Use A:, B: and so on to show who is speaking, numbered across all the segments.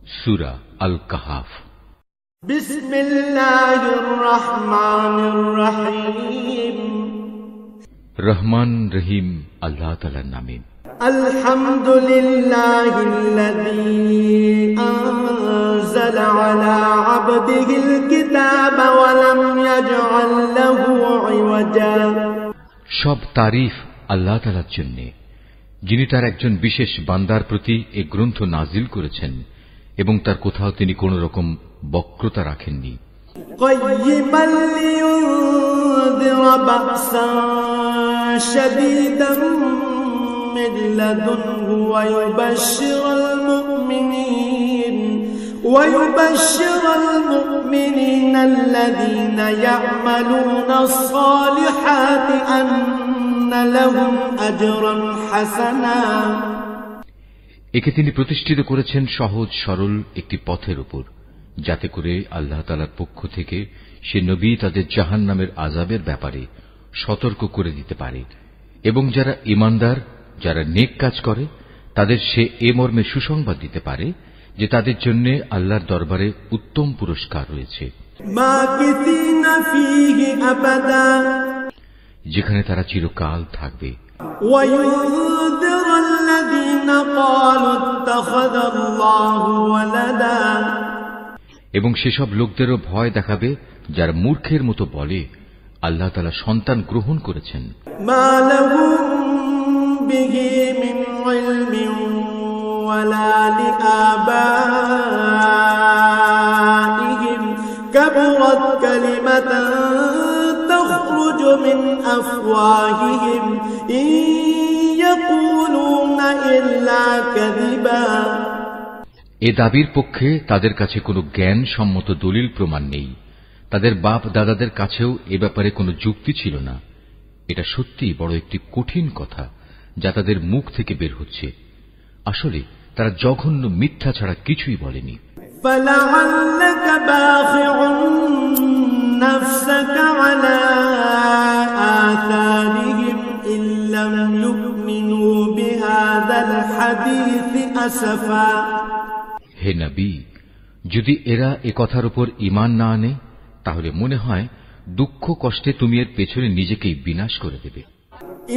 A: সূরা আল কাহাফ।
B: বিসমিল্লাহির রহমানির রহিম।
A: রহমান রহিম আল্লাহ তাআলার নামে।
B: আলহামদুলিল্লাহিল্লাযী আনজালা আলা আবদিহিল কিতাবা ওয়া লাম ইয়াজআল লাহু ইওয়াজা।
A: সব তারিফ আল্লাহ তাআলার জন্য, যিনি তার একজন বিশেষ বান্দার প্রতি এই গ্রন্থ নাজিল করেছেন এবং তার কোথাও তিনি কোন রকম বক্রতা রাখেননি।
B: قيما لينذر بأسا شديدا من لدنه ويبشر المؤمنين الذين يعملون الصالحات أن لهم أجرا حسنا।
A: একে তিনি প্রতিষ্ঠিত করেছেন সহজ সরল একটি পথের উপর, যাতে করে আল্লাহ তাআলার পক্ষ থেকে সে নবী তাদের জাহান্নামের আযাবের ব্যাপারে সতর্ক করে দিতে পারে এবং যারা ঈমানদার, যারা নেক কাজ করে, তাদের সে এ মর্মে সুসংবাদ দিতে পারে যে তাদের জন্য আল্লাহর দরবারে উত্তম পুরস্কার রয়েছে, যেখানে তারা চিরকাল থাকবে। এবং সেসব লোকদেরও ভয় দেখাবে যারা মূর্খের মতো বলে আল্লাহ তাআলা সন্তান গ্রহণ করেছেন।
B: كبرت كلمة تخرج من أفواههم إن يقولون إلا كذبا।
A: এ দাবির পক্ষে তাদের কাছে কোনো জ্ঞান সম্মত দলিল প্রমাণ নেই, তাদের বাপ দাদাদের কাছেও এ ব্যাপারে কোনো যুক্তি ছিল না। এটা সত্যিই বড় একটি কঠিন কথা যা তাদের মুখ থেকে বের হচ্ছে। আসলে তারা জঘন্য মিথ্যা ছাড়া কিছুই বলেনি।
B: فلعلك باخع نفسك على آثارهم إن لم يؤمنوا بهذا الحديث أسفا।
A: হে নবী, যদি এরা এ কথার উপর ঈমান না আনে তাহলে মনে হয় দুঃখ কষ্টে তুমি এর পেছনে নিজেকেই বিনাশ করে দেবে।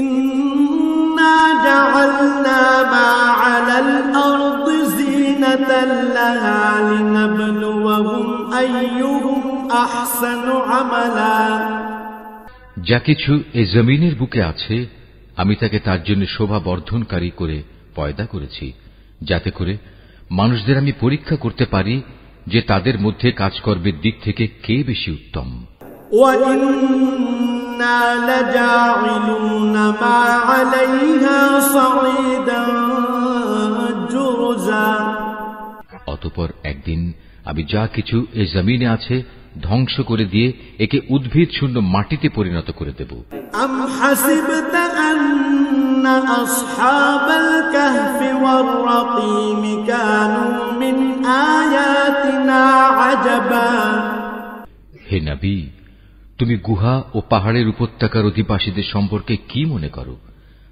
B: ইন্না জাআলনা মা আলাল আরদি জিনাতাল লাহা লিনাবলুয়াহুম আইয়ুহুম আহসানু আমালা।
A: যা কিছু এই জমিনের বুকে আছে আমি তাকে তার জন্য শোভা বর্ধনকারী করে পয়দা করেছি, যাতে করে মানুষদের আমি পরীক্ষা করতে পারি যে তাদের মধ্যে কাজকর্মের দিক থেকে কে বেশি উত্তম। অতঃপর একদিন আমি যা কিছু এই জমিনে আছে ধ্বংস করে দিয়ে একে উদ্ভিদ শূন্য মাটিতে পরিণত করে দেব।
B: আসহাবাল কাহফি ওয়ার রাকিম কানু মিন আয়াতিনা আজাবা।
A: হে নবী, তুমি গুহা ও পাহাড়ের উপত্যকার অধিবাসীদের সম্পর্কে কি মনে করো?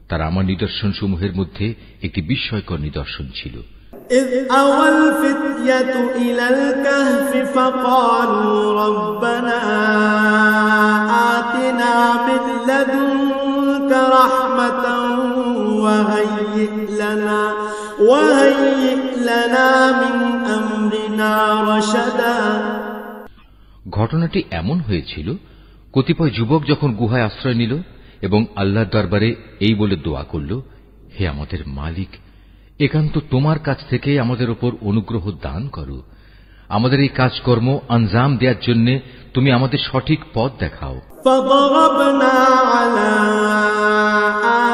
A: তারা আমার নিদর্শন সমূহের মধ্যে একটি বিস্ময়কর নিদর্শন ছিল।
B: إذ أوى الفتية إلى الكهف فقالوا ربنا آتنا من لدنك رحمة وهيئ لنا من أمرنا رشدا।
A: ঘটনাটি এমন হয়েছিল, কতিপয় যুবক যখন গুহায় আশ্রয় নিল এবং আল্লাহর দরবারে এই বলে দোয়া করল, হে আমাদের মালিক, একান্ত তোমার কাছ থেকে আমাদের উপর অনুগ্রহ দান করো, আমাদের এই কাজকর্ম আঞ্জাম দেওয়ার জন্য তুমি আমাদের সঠিক পথ দেখাও।
B: فضربنا على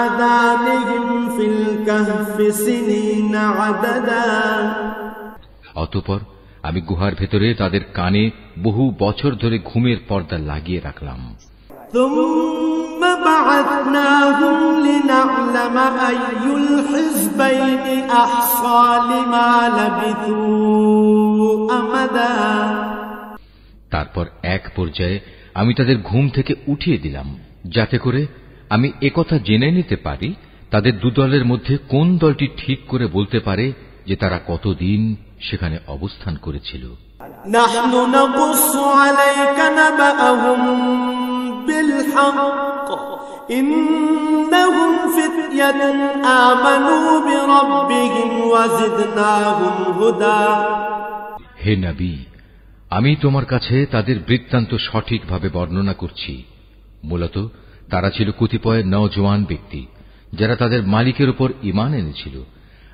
B: آذانهم في الكهف سنين عددا।
A: অতঃপর আমি গুহার ভেতরে তাদের কানে বহু বছর ধরে ঘুমের পর্দা লাগিয়ে রাখলাম।
B: ثم بعثناهم لنعلم أي الحزبين أحصى لما لبثوا أمدا।
A: তারপর এক পর্যায়ে আমি তাদের ঘুম থেকে উঠিয়ে দিলাম, যাতে করে আমি একথা জেনে নিতে পারি তাদের দুদলের মধ্যে কোন দলটি ঠিক করে বলতে পারে যে তারা কতদিন সেখানে অবস্থান করেছিল।
B: نحن نقص عليك نبأهم بالحق إنهم فتية آمنوا بربهم وزدناهم هدى।
A: হে নবী, আমি তোমার কাছে তাদের বৃত্তান্ত সঠিকভাবে বর্ণনা করছি। মূলত তারা ছিল কতিপয় নওজোয়ান ব্যক্তি যারা তাদের মালিকের উপর ঈমান এনেছিল।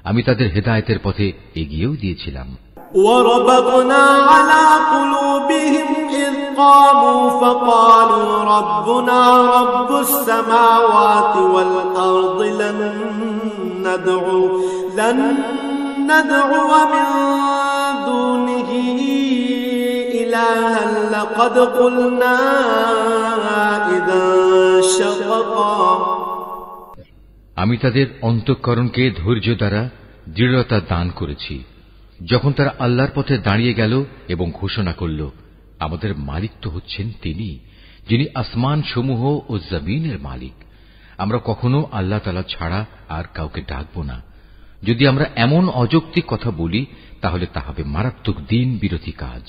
A: আমি তাদের হেদায়েতের পথে এগিয়েও দিয়েছিলাম।
B: وربطنا على قلوبهم إذ قاموا فقالوا ربنا رب السماوات والأرض لن ندعو من دونه إلها لقد قلنا إذا شططا।
A: আমি তাদের অন্তঃকরণকে ধৈর্য দ্বারা দৃঢ়তা দান করেছি যখন তারা আল্লাহর পথে দাঁড়িয়ে গেল এবং ঘোষণা করল, আমাদের মালিক তো হচ্ছেন তিনি, যিনি আসমান সমূহ ও জমিনের মালিক। আমরা কখনো আল্লাহ তাআলা ছাড়া আর কাউকে ডাকব না। যদি আমরা এমন অযৌক্তিক কথা বলি তাহলে তা হবে মারাত্মক দিন বিরোধী কাজ।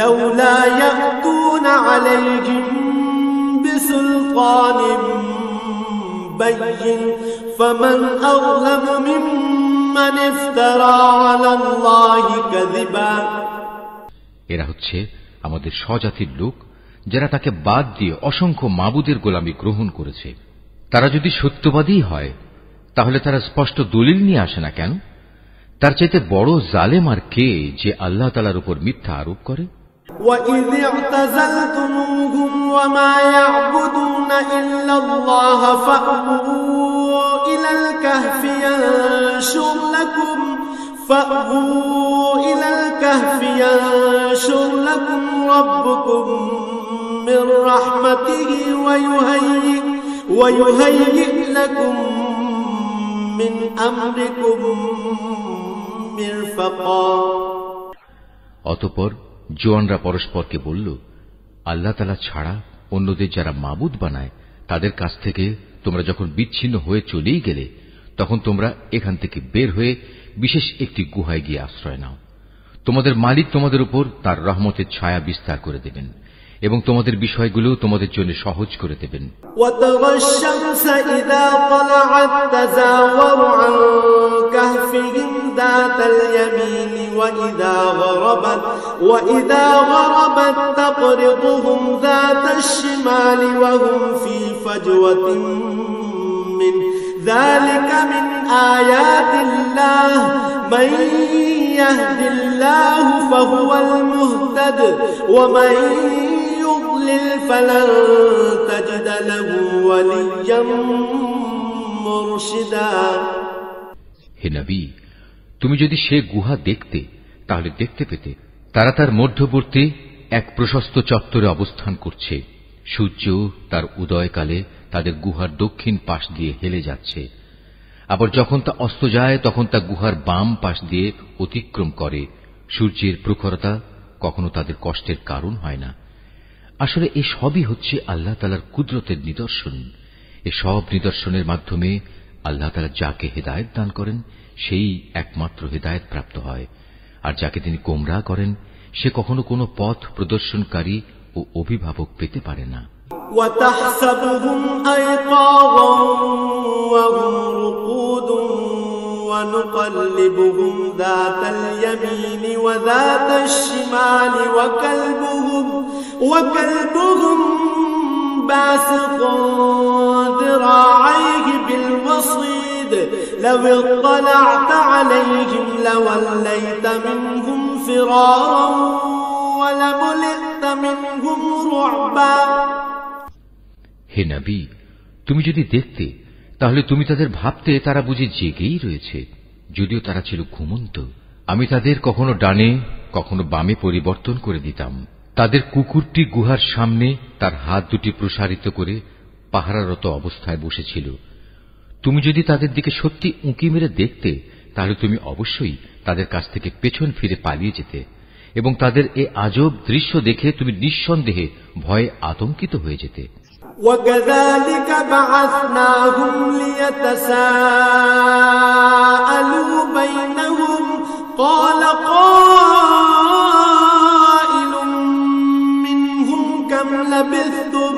B: لولا يأتون عليهم بسلطان بين فمن أظلم ممن افترى على الله كذبا।
A: এরা হচ্ছে আমাদের স্বজাতির লোক যারা তাকে বাদ দিয়ে অসংখ্য মাবুদের গোলামি গ্রহণ করেছে। তারা যদি সত্যবাদী হয় তাহলে তারা স্পষ্ট দলিল নিয়ে আসে না কেন? তার চাইতে বড় জালেম আর কে যে আল্লাহ তাআলার উপর মিথ্যা আরোপ করে?
B: وَإِذِ اعْتَزَلْتُمُوهُمْ وَمَا يَعْبُدُونَ إِلَّا اللَّهَ فَأْوُوا إِلَى الْكَهْفِ يَنشُرْ لَكُمْ رَبُّكُمْ مِنْ رَحْمَتِهِ وَيُهَيِّئْ لَكُمْ مِنْ أَمْرِكُمْ مِرْفَقًا।
A: অতঃপর জোয়ানরা পরস্পরকে বলল, আল্লাহ তাআলা ছাড়া অন্যদের যারা মাবুদ বানায় তাদের কাছ থেকে তোমরা যখন বিচ্ছিন্ন হয়ে চলেই গেলে তখন তোমরা এখান থেকে বের হয়ে বিশেষ একটি গুহায় গিয়ে আশ্রয় নাও। তোমাদের মালিক তোমাদের উপর তার রহমতের ছায়া বিস্তার করে দেবেন এবং তোমাদের বিষয়গুলো তোমাদের জন্য সহজ করে দেবেন।
B: وَتَرَى الشَّمْسَ إِذَا طَلَعَتْ تَزَاوَرُ عَنْ كَهْفِهِمْ ذَاتَ الْيَمِينِ وَإِذَا غَرَبَتْ تَقْرِضُهُمْ ذَاتَ الشِّمَالِ وَهُمْ فِي فَجْوَةٍ مِّنْهُ ذَلِكَ مِنْ آيَاتِ اللَّهِ مَنْ يَهْدِ اللَّهُ فَهُوَ الْمُهْتَدِ وَمَنْ يُضْلِلْ فَلَنْ تَجِدَ لَهُ وَلِيًّا مُرْشِدًا।
A: হে নবী, তুমি যদি সে গুহা দেখতে তাহলে দেখতে পেতে তারা তার মধ্যবর্তী এক প্রশস্ত চত্বরে অবস্থান করছে। সূর্য তার উদয়কালে তাদের গুহার দক্ষিণ পাশ দিয়ে হেলে যাচ্ছে, আবার যখন তা অস্ত যায় তখন তা গুহার বাম পাশ দিয়ে অতিক্রম করে। সূর্যের প্রখরতা কখনো তাদের কষ্টের কারণ হয় না। আসলে এ সবই হচ্ছে আল্লাহ তাআলার কুদরতের নিদর্শন। এ সব নিদর্শনের মাধ্যমে আল্লাহ তাআলা যাকে হেদায়েত দান করেন সেই একমাত্র হেদায়েত প্রাপ্ত হয়, আর যাকে তিনি গোমরাহ করেন সে কখনো কোনো পথ প্রদর্শনকারী ও অভিভাবক পেতে পারে না।
B: وَتَحْسَبُهُمْ أَيْقَاظًا وَهُمْ رُقُودٌ وَنُقَلِّبُهُمْ ذَاتَ الْيَمِينِ وَذَاتَ الشِّمَالِ وَكَلْبُهُمْ بَاسِطٌ ذِرَاعَيْهِ بِالْوَصِيدِ لَوِ اطَّلَعْتَ عَلَيْهِمْ لَوَلَّيْتَ مِنْهُمْ فِرَارًا وَلَمُلِئْتَ مِنْهُمْ رُعْبًا।
A: হে নবী, তুমি যদি দেখতে তাহলে তুমি তাদের ভাবতে তারা বুঝি জেগেই রয়েছে, যদিও তারা ছিল ঘুমন্ত। আমি তাদের কখনো ডানে কখনো বামে পরিবর্তন করে দিতাম। তাদের কুকুরটি গুহার সামনে তার হাত দুটি প্রসারিত করে পাহারারত অবস্থায় বসেছিল। তুমি যদি তাদের দিকে সত্যি উঁকি মেরে দেখতে তাহলে তুমি অবশ্যই তাদের কাছ থেকে পেছন ফিরে পালিয়ে যেতে এবং তাদের এ আজব দৃশ্য দেখে তুমি নিঃসন্দেহে ভয়ে আতঙ্কিত হয়ে যেতে।
B: وَكَذَلِكَ بَعَثْنَاهُمْ لِيَتَسَاءَلُوا بَيْنَهُمْ قَالَ قَائِلٌ مِّنْهُمْ كَمْ لَبِثْتُمْ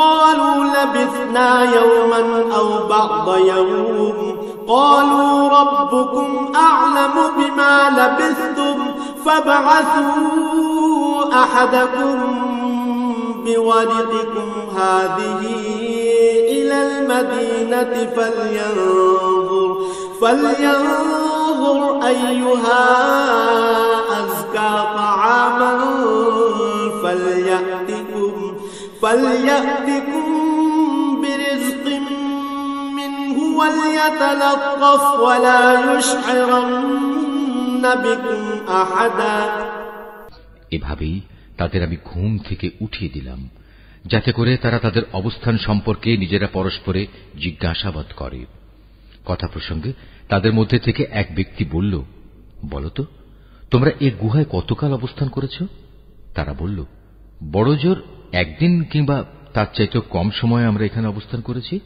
B: قَالُوا لَبِثْنَا يَوْمًا أَوْ بَعْضَ يَوْمٍ قَالُوا رَبُّكُمْ أَعْلَمُ بِمَا لَبِثْتُمْ فَابْعَثُوا أَحَدَكُمْ بورقكم هذه إلى المدينة فلينظر أيها أزكى طعاما فليأتكم برزق منه وليتلطف ولا يشعرن بكم أحدا।
A: এভাবেই তাদের আমি ঘুম থেকে উঠিয়ে দিলাম, যাতে করে তারা তাদের অবস্থান সম্পর্কে নিজেরা পরস্পরে জিজ্ঞাসাবাদ করে। কথা প্রসঙ্গে তাদের মধ্যে থেকে এক ব্যক্তি বলল, বলতো তোমরা এ গুহায় কতকাল অবস্থান করেছ? তারা বলল, বড় জোর একদিন কিংবা তার চাইতেও কম সময় আমরা এখানে অবস্থান করেছি।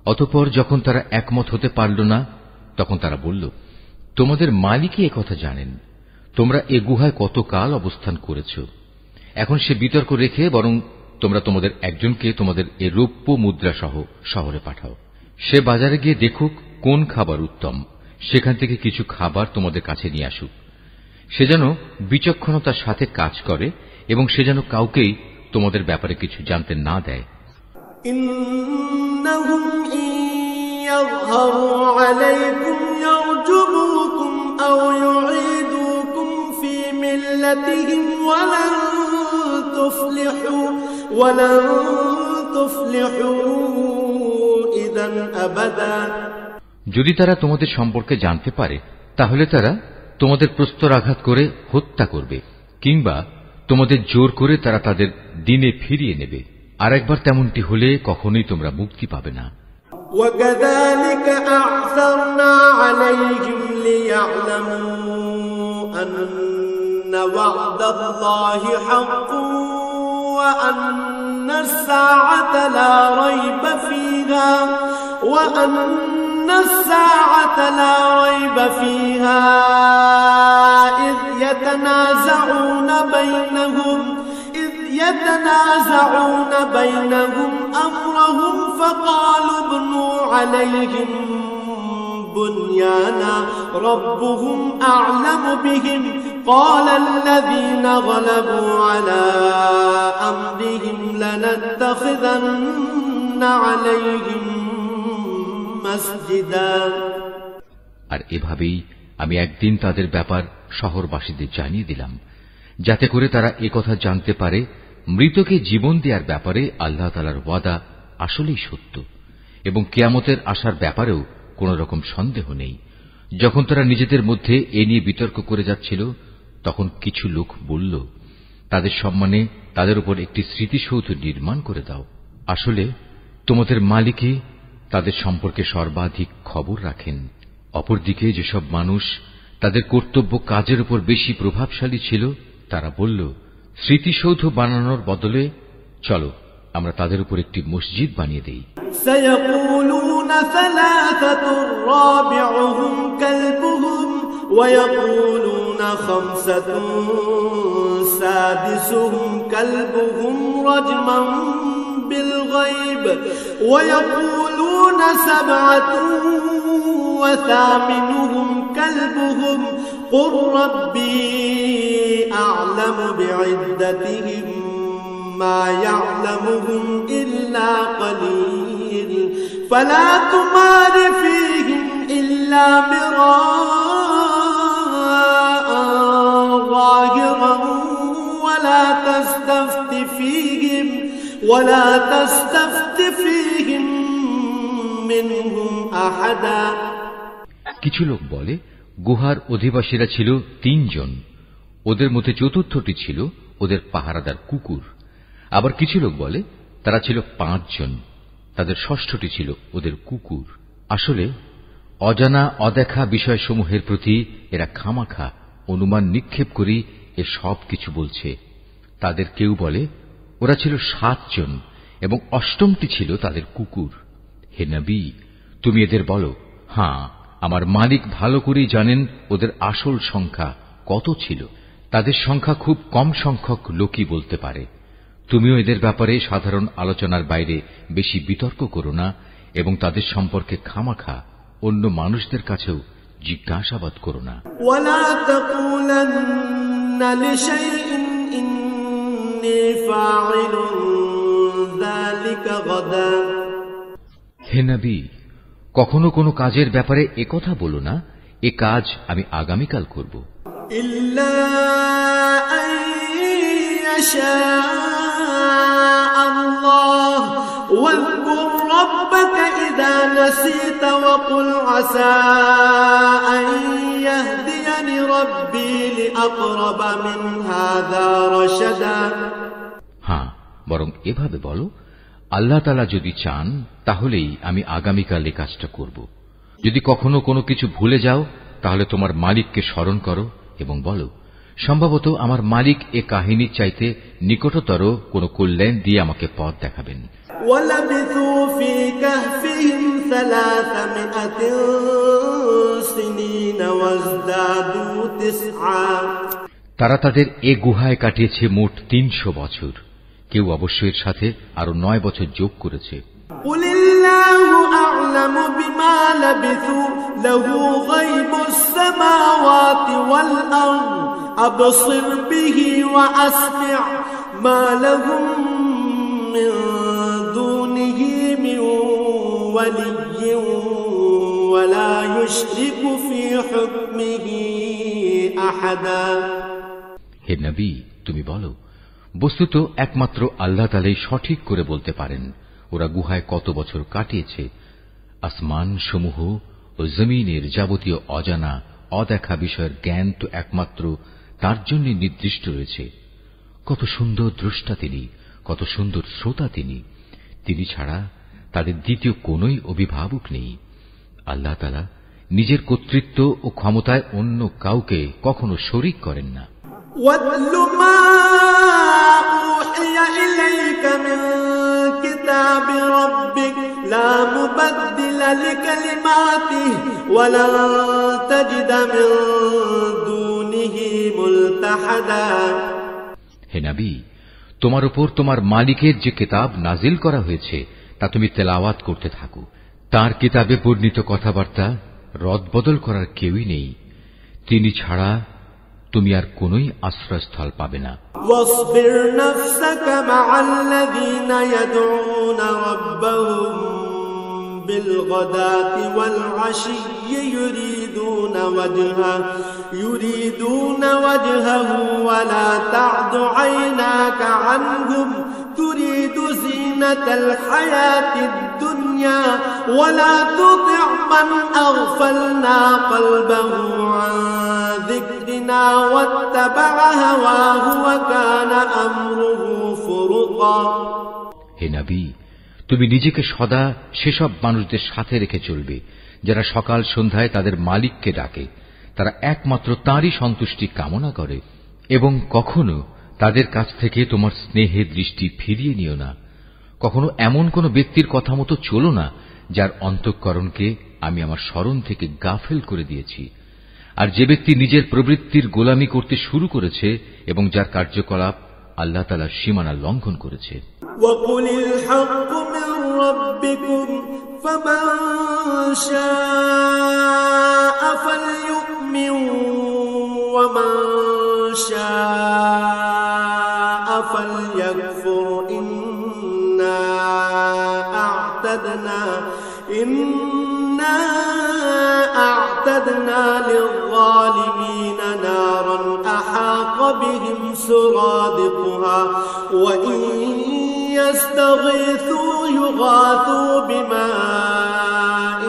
A: অতঃপর যখন তারা একমত হতে পারল না, তখন তারা বলল, তোমাদের মালিকই একথা জানেন, তোমরা এ গুহায় কতকাল অবস্থান করেছ। এখন সে বিতর্ক রেখে বরং তোমরা তোমাদের একজনকে তোমাদের এ রৌপ্য মুদ্রা সহ শহরে পাঠাও। সে বাজারে গিয়ে দেখুক কোন খাবার উত্তম, সেখান থেকে কিছু খাবার তোমাদের কাছে নিয়ে আসুক। সে যেন বিচক্ষণতার সাথে কাজ করে এবং সে যেন কাউকেই তোমাদের ব্যাপারে কিছু জানতে না দেয়।
B: ইন্নাহুম ইয়াযহারু আলাইকুম ইয়ারজুমুকুম আও ইউঈদুকুম ফি মিল্লাতিহিম ওয়ালান তুফলিহু ইযান আবাদা।
A: যদি তারা তোমাদের সম্পর্কে জানতে পারে, তাহলে তারা তোমাদের প্রস্তরাঘাত করে হত্যা করবে, কিংবা তোমাদের জোর করে তারা তাদের দিনে ফিরিয়ে নেবে। আর একবার তেমনটি হলে কখনোই তোমরা মুক্তি পাবে না।
B: وَكَذَلِكَ أَعْثَرْنَا عَلَيْهِمْ لِيَعْلَمُوا أَنَّ وَعْدَ اللَّهِ حَقٌّ وَأَنَّ السَّاعَةَ لَا رَيْبَ فِيهَا إِذْ يَتَنَازَعُونَ بَيْنَهُمْ أَمْرَهُمْ فَقَالُوا ابْنُوا عَلَيْهِمْ بُنْيَانًا رَبُّهُمْ أَعْلَمُ بِهِمْ قَالَ الَّذِينَ غَلَبُوا عَلَى أَمْرِهِمْ لَنَتَّخِذَنَّ عَلَيْهِمْ مسجدا।
A: আর এভাবেই আমি একদিন তাদের ব্যাপার শহরবাসীদের জানিয়ে দিলাম, যাতে করে তারা একথা জানতে পারে মৃতকে জীবন দেওয়ার ব্যাপারে আল্লাহ তাআলার ওয়াদা আসলেই সত্য এবং কিয়ামতের আসার ব্যাপারেও কোন রকম সন্দেহ নেই। যখন তারা নিজেদের মধ্যে এ নিয়ে বিতর্ক করে যাচ্ছিল, তখন কিছু লোক বলল, তাদের সম্মানে তাদের উপর একটি স্মৃতিসৌধ নির্মাণ করে দাও। আসলে তোমাদের মালিকই তাদের সম্পর্কে সর্বাধিক খবর রাখেন। অপরদিকে যেসব মানুষ তাদের কর্তব্য কাজের উপর বেশি প্রভাবশালী ছিল, তারা বলল, স্মৃতিসৌধ বানানোর বদলে চলো আমরা তাদের উপর একটি মসজিদ বানিয়ে দেই।
B: سيقولون ثلاثة رابعهم كلبهم ويقولون خمسة سادسهم كلبهم رجما بالغيب ويقولون سبعة وثامنهم كلبهم قل ربي أعلم بعدتهم ما يعلمهم إلا قليل فلا تمار فيهم إلا مراء ظاهرا ولا تستفت فيهم منهم أحدا।
A: কিছু লোক বলে গুহার অধিবাসীরা ছিল 3 জন, ওদের মধ্যে চতুর্থটি ছিল ওদের পাহারাদার কুকুর। আবার কিছু লোক বলে তারা ছিল 5 জন, তাদের ষষ্ঠটি ছিল ওদের কুকুর। আসলে অজানা অদেখা বিষয়সমূহের প্রতি এরা খামাখা অনুমান নিক্ষেপ করে এ সব কিছু বলছে। তাদের কেউ বলে ওরা ছিল 7 জন এবং 8টি ছিল তাদের কুকুর। হে নবী, তুমি এদের বলো, হ্যাঁ, আমার মালিক ভালো করেই জানেন ওদের আসল সংখ্যা কত ছিল। তাদের সংখ্যা খুব কম সংখ্যক লোকই বলতে পারে। তুমিও এদের ব্যাপারে সাধারণ আলোচনার বাইরে বেশি বিতর্ক করো না এবং তাদের সম্পর্কে খামাখা অন্য মানুষদের কাছেও জিজ্ঞাসাবাদ করো না।
B: ওয়ালা তাকুলান্না লিশাইইন ইন্নী ফাইলুন যালিকা গাদা।
A: হে নবী, কখনো কোনো কাজের ব্যাপারে একথা বলো না, এ কাজ আমি আগামীকাল করব।
B: ইল্লা আন ইয়াশা আল্লাহ ওয়াযকুর রাব্বাকা ইযা নাসিতা ওয়া কুল আসা আন ইয়াহদিয়ানি রাব্বি লিআকরাবা মিন হাযা রাশাদা।
A: হ্যাঁ, বরং এভাবে বলো, আল্লাহ তাআলা যদি চান তাহলেই আমি আগামীকাল এই কাজটা করব। যদি কখনো কোনো কিছু ভুলে যাও তাহলে তোমার মালিককে স্মরণ করো এবং বলো, সম্ভবত আমার মালিক এ কাহিনীর চাইতে নিকটতর কোন কল্যাণ দিয়ে আমাকে পথ দেখাবেন।
B: ওয়ালাবিথু ফি কাহফিহিম 300 সিনিন ওয়াজদাদু 9।
A: তারা তাদের এ গুহায় কাটিয়েছে মোট 300 বছর। কেউ অবশ্য এর সাথে আরো 9 বছর যোগ করেছে।
B: কুলিল্লাহু আ'লামু বিমা লাবিথু লাহু গায়বুস সামাওয়াতি ওয়াল আরদ আবসির বিহি ওয়া আসমি' মা লাহুম মিন দুনিহি মিন ওয়ালিয়্যিন ওয়া লা ইউশরিকু ফি হুকমিহি আহাদা।
A: হে নবী, তুমি বলো, বস্তুত একমাত্র আল্লাহ তাআলাই সঠিক করে বলতে পারেন ওরা গুহায় কত বছর কাটিয়েছে। আসমান সমূহ ও জমিনের যাবতীয় অজানা অদেখা বিষয়ের জ্ঞান তো একমাত্র তার জন্য নির্দিষ্ট রয়েছে। কত সুন্দর দ্রষ্টা তিনি, কত সুন্দর শ্রোতা তিনি। তিনি ছাড়া তাদের দ্বিতীয় কোনই অভিভাবক নেই। আল্লাহ তাআলা নিজের কর্তৃত্ব ও ক্ষমতায় অন্য কাউকে কখনো শরীক করেন না।
B: وَاتْلُ مَا أُوحِيَ إِلَيْكَ مِنْ كِتَابِ رَبِّكَ لَا مُبَدِّلَ لِكَلِمَاتِهِ وَلَنْ تَجِدَ مِنْ دُونِهِ مُلْتَحَدًا।
A: হে নবী, তোমার উপর তোমার মালিকের যে কিতাব নাজিল করা হয়েছে তা তুমি তেলাওয়াত করতে থাকো। তার কিতাবে বর্ণিত কথাবার্তা রদবদল করার কেউই নেই। তিনি ছাড়া তুমি আর কোনই আশ্রয়স্থল পাবে না।
B: واصبر نفسك مع الذين يدعون ربهم بالغداة والعشي يريدون وجهه ولا تعد عيناك عنهم تريد زينة الحياة الدنيا ولا تطع من أغفلنا قلبه عن ذكرنا واتبع هواه وكان أمره فرطا।
A: হে নবী, তুমি নিজেকে সদা সেসব মানুষদের সাথে রেখে চলবে যারা সকাল সন্ধ্যায় তাদের মালিককে ডাকে। তারা একমাত্র তাঁরই সন্তুষ্টি কামনা করে এবং কখনো তাদের কাছ থেকে তোমার স্নেহের দৃষ্টি ফিরিয়ে নিও না। কখনো এমন কোন ব্যক্তির কথা মতো চলো না যার অন্তঃকরণকে আমি আমার স্মরণ থেকে গাফেল করে দিয়েছি। আর যে ব্যক্তি নিজের প্রবৃত্তির গোলামি করতে শুরু করেছে এবং যার কার্যকলাপ আল্লাহ তাআলার সীমানা লঙ্ঘন করেছে।
B: وَقُلِ الْحَقُّ مِنْ رَبِّكُمْ فَمَنْ شَاءَ فَلْيُؤْمِنْ وَمَنْ شَاءَ فَلْيَكْفُرْ إِنَّا أَعْتَدْنَا لِلظَّالِمِينَ نَارًا أَحَاطَ بِهِمْ سُرَادِقُهَا وَإِنْ يَسْتَغِيثُوا يُغَاثُوا بِمَاءٍ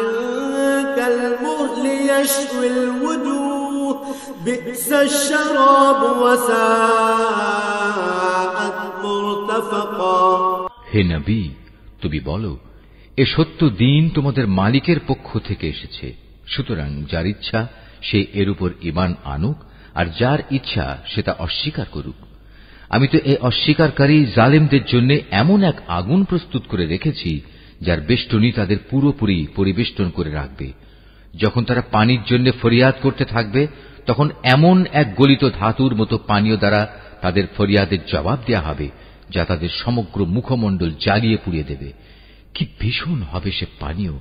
B: كَالْمُهْلِ يَشْوِي الْوُجُوهَ بِئْسَ الشَّرَابُ وَسَاءَتْ مُرْتَفَقًا।
A: হে নবী, তুমি বলো, এ সত্য দিন তোমাদের মালিকের পক্ষ থেকে এসেছে। সুতরাং যার ইচ্ছা সে এর উপর ঈমান আনুক আর যার ইচ্ছা সে তা অস্বীকার করুক। আমি তো এই অস্বীকারী জালেমদের জন্য এমন এক আগুন প্রস্তুত করে রেখেছি যার বেষ্টনী তাদের পুরোপুরি পরিবেষ্টন করে রাখবে। যখন তারা পানির জন্য ফরিয়াদ করতে থাকবে তখন এমন এক গলিত ধাতুর মতো পানীয় দ্বারা তাদের ফরিয়াদের জবাব দেয়া হবে যা তাদের সমগ্র মুখমণ্ডল জ্বালিয়ে পুড়িয়ে দেবে। কি ভীষণ হবে সে পানীয়,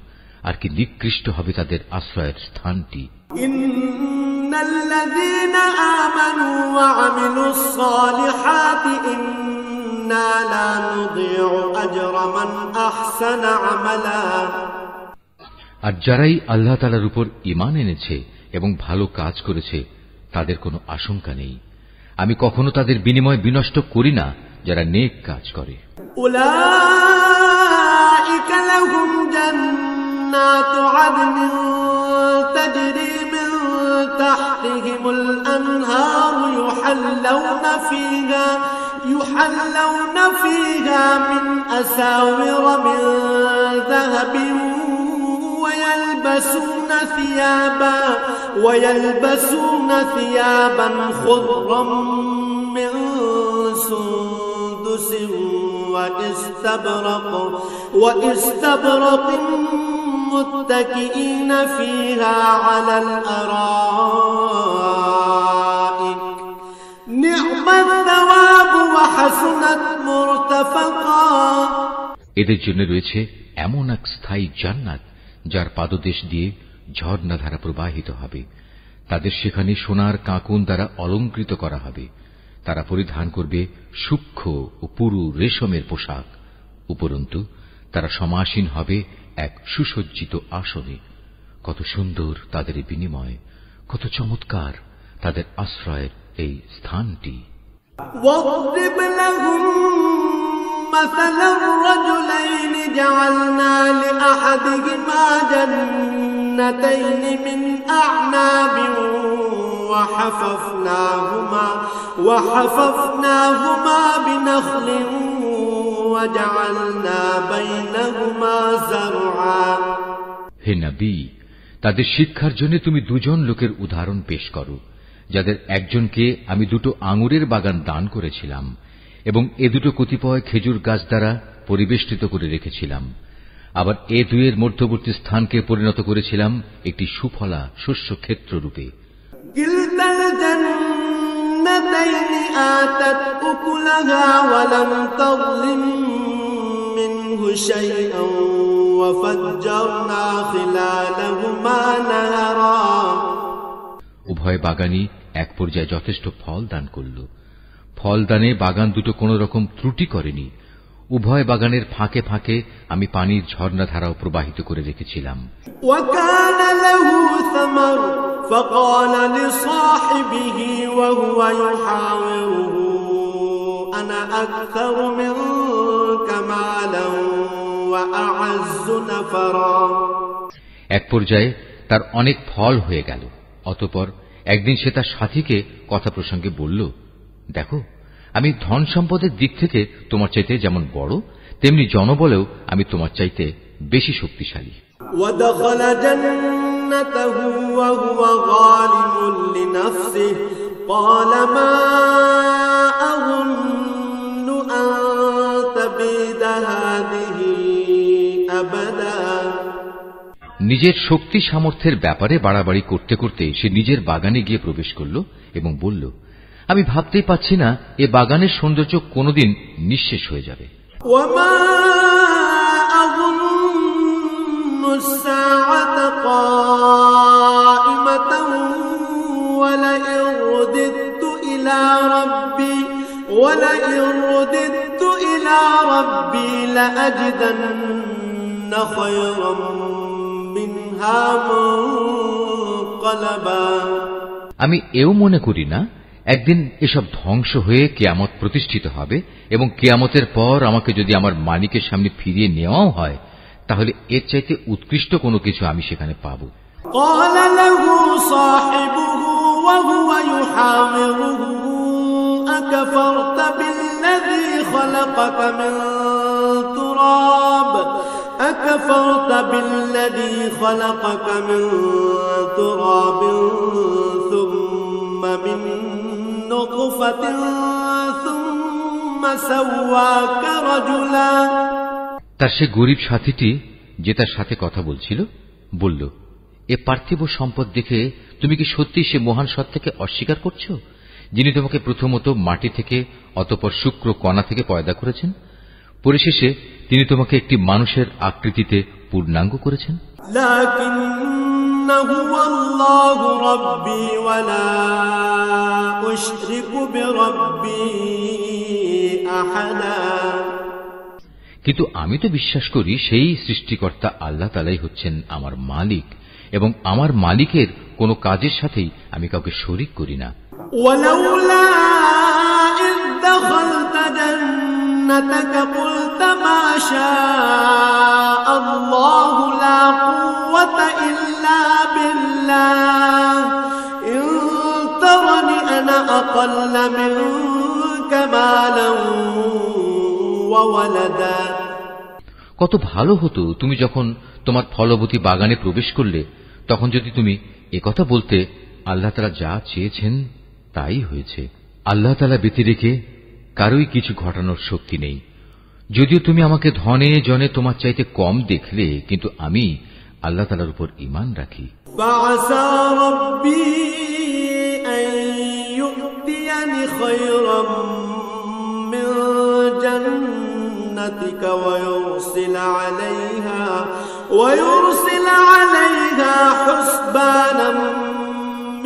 A: আর কি নিকৃষ্ট হবে তাদের আশ্রয়ের স্থানটি।
B: ইন্নাল্লাযীনা আমানু ওয়া আমিলুস সালিহাতি ইন্না লা নুযিউ আজরা মান আহসানা আমালা।
A: আর যারাই আল্লাহ তাআলার উপর ঈমান এনেছে এবং ভালো কাজ করেছে তাদের কোনো আশঙ্কা নেই। আমি কখনো তাদের বিনিময় বিনষ্ট করি না যারা নেক কাজ করে।
B: উলাইকা লাহুম জান্নাতু আদনিন তাজরি মিন তাহতিহিমুল আনহারু يحلون فيها من أساور من ذهب ويلبسون ثيابا خضرا من سندس واستبرق متكئين فيها على الأرائك نعم الثواب وحسنت مرتفقا।
A: এদের জন্য রয়েছে এমন এক স্থায়ী জান্নাত যার পাদদেশ দিয়ে ঝর্ণাধারা প্রবাহিত হবে। তাদের সেখানে সোনার কাঁকুন দ্বারা অলঙ্কৃত করা হবে। তারা পরিধান করবে সূক্ষ্ম ও পুরু রেশমের পোশাক। উপরন্তু তারা সমাসীন হবে এক সুসজ্জিত আসনে। কত সুন্দর তাদের বিনিময়, কত চমৎকার তাদের আশ্রয়ের এই স্থানটি।
B: مثل الرجلين جعلنا لأحدهما جنتين من أعناب وحففناهما بنخل وجعلنا بينهما زرعا।
A: হে নবী, তাদের শিক্ষার জন্য তুমি দুজন লোকের উদাহরণ পেশ করো, যাদের একজনকে আমি দুটো আঙুরের বাগান দান করেছিলাম এবং এ দুটো কতিপয় খেজুর গাছ দ্বারা পরিবেষ্টিত করে রেখেছিলাম। আবার এ দুয়ের মধ্যবর্তী স্থানকে পরিণত করেছিলাম একটি সুফলা শস্য ক্ষেত্র রূপে।
B: কিলতাল জান্নাতাইনি আতাত উকুলাহা ওয়া লাম তাযলিম মিনহু শাইআন ওয়া ফাজ্জারনা খিলালাহুমা নাহারা।
A: উভয় বাগানই এক পর্যায়ে যথেষ্ট ফল দান করল। ফলদানে বাগান দুটো কোন রকম ত্রুটি করেনি। উভয় বাগানের ফাঁকে ফাঁকে আমি পানির ঝর্ণাধারাও প্রবাহিত করে রেখেছিলাম। এক পর্যায়ে তার অনেক ফল হয়ে গেল। অতঃপর একদিন সে তার সাথীকে কথা প্রসঙ্গে বলল, দেখো, আমি ধন সম্পদের দিক থেকে তোমার চাইতে যেমন বড়, তেমনি জনবলেও আমি তোমার চাইতে বেশি শক্তিশালী। নিজের শক্তি সামর্থ্যের ব্যাপারে বাড়াবাড়ি করতে করতে সে নিজের বাগানে গিয়ে প্রবেশ করল এবং বলল, আমি ভাবতেই পাচ্ছি না এ বাগানের সৌন্দর্য কোনদিন নিঃশেষ হয়ে যাবে। আমি এও মনে করি না একদিন এসব ধ্বংস হয়ে কিয়ামত প্রতিষ্ঠিত হবে এবং কিয়ামতের পর আমাকে যদি আমার মালিকের সামনে ফিরিয়ে নেওয়াও হয়, তাহলে এর চাইতে উৎকৃষ্ট কোনো কিছু আমি সেখানে পাব।
B: أكفرت بالذي خلقك من تراب ثم من نطفة ثم سواك رجلا।
A: তার সে গরিব সাথীটি যে তার সাথে কথা বলছিল বলল, এ পার্থিব সম্পদ দেখে তুমি কি সত্যি সে মহান সত্তাকে অস্বীকার করছো, যিনি তোমাকে প্রথমত মাটি থেকে অতঃপর শুক্র কণা থেকে পয়দা করেছেন, পরিশেষে তিনি তোমাকে একটি মানুষের আকৃতিতে পূর্ণাঙ্গ করেছেন। কিন্তু আমি তো বিশ্বাস করি সেই সৃষ্টিকর্তা আল্লাহ তাআলাই হচ্ছেন আমার মালিক, এবং আমার মালিকের কোন কাজের সাথেই আমি কাউকে শরীক করি না।
B: ওয়ালাউলা ইয দাখালতা জান্নাতাকা কুলতা মা শাআল্লাহু লা কুওয়াতা ইল্লা বিল্লাহ ইন তারানি আনা আকাল্লা মিনকা মালান ওয়া ওয়ালাদা।
A: কত ভালো হতো তুমি যখন তোমার ফলবতী বাগানে প্রবেশ করলে তখন যদি তুমি একথা বলতে, আল্লাহ তাআলা যা চেয়েছেন তাই হয়েছে, আল্লাহ তাআলা ব্যতি রেখে কারোই কিছু ঘটানোর শক্তি নেই। যদিও তুমি আমাকে ধনে জনে তোমার চাইতে কম দেখলে, কিন্তু আমি আল্লাহ তাআলার উপর ঈমান রাখি।
B: ফাআসা রাব্বী আন ইউ'তিয়ানি খায়রাম মিন জান্নাতিকা ওয়া يرسل عليها حسبانا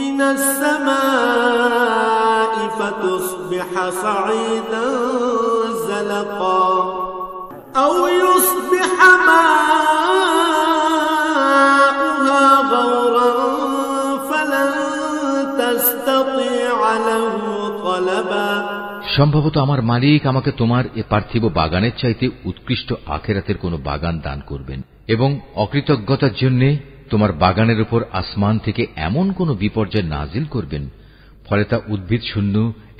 B: من السماء فتصبح صعيدا زلقا أو يصبح ماؤها غورا فلن تستطيع له طلبا।
A: সম্ভবত আমার মালিক আমাকে তোমার এ পার্থিব বাগানের চাইতে উৎকৃষ্ট আখিরাতের কোন বাগান দান করবেন, এবং অকৃতজ্ঞতার জন্য তোমার বাগানের উপর আসমান থেকে এমন কোন বিপর্যয় নাজিল করবেন, ফলে তা উদ্ভিদ শূন্য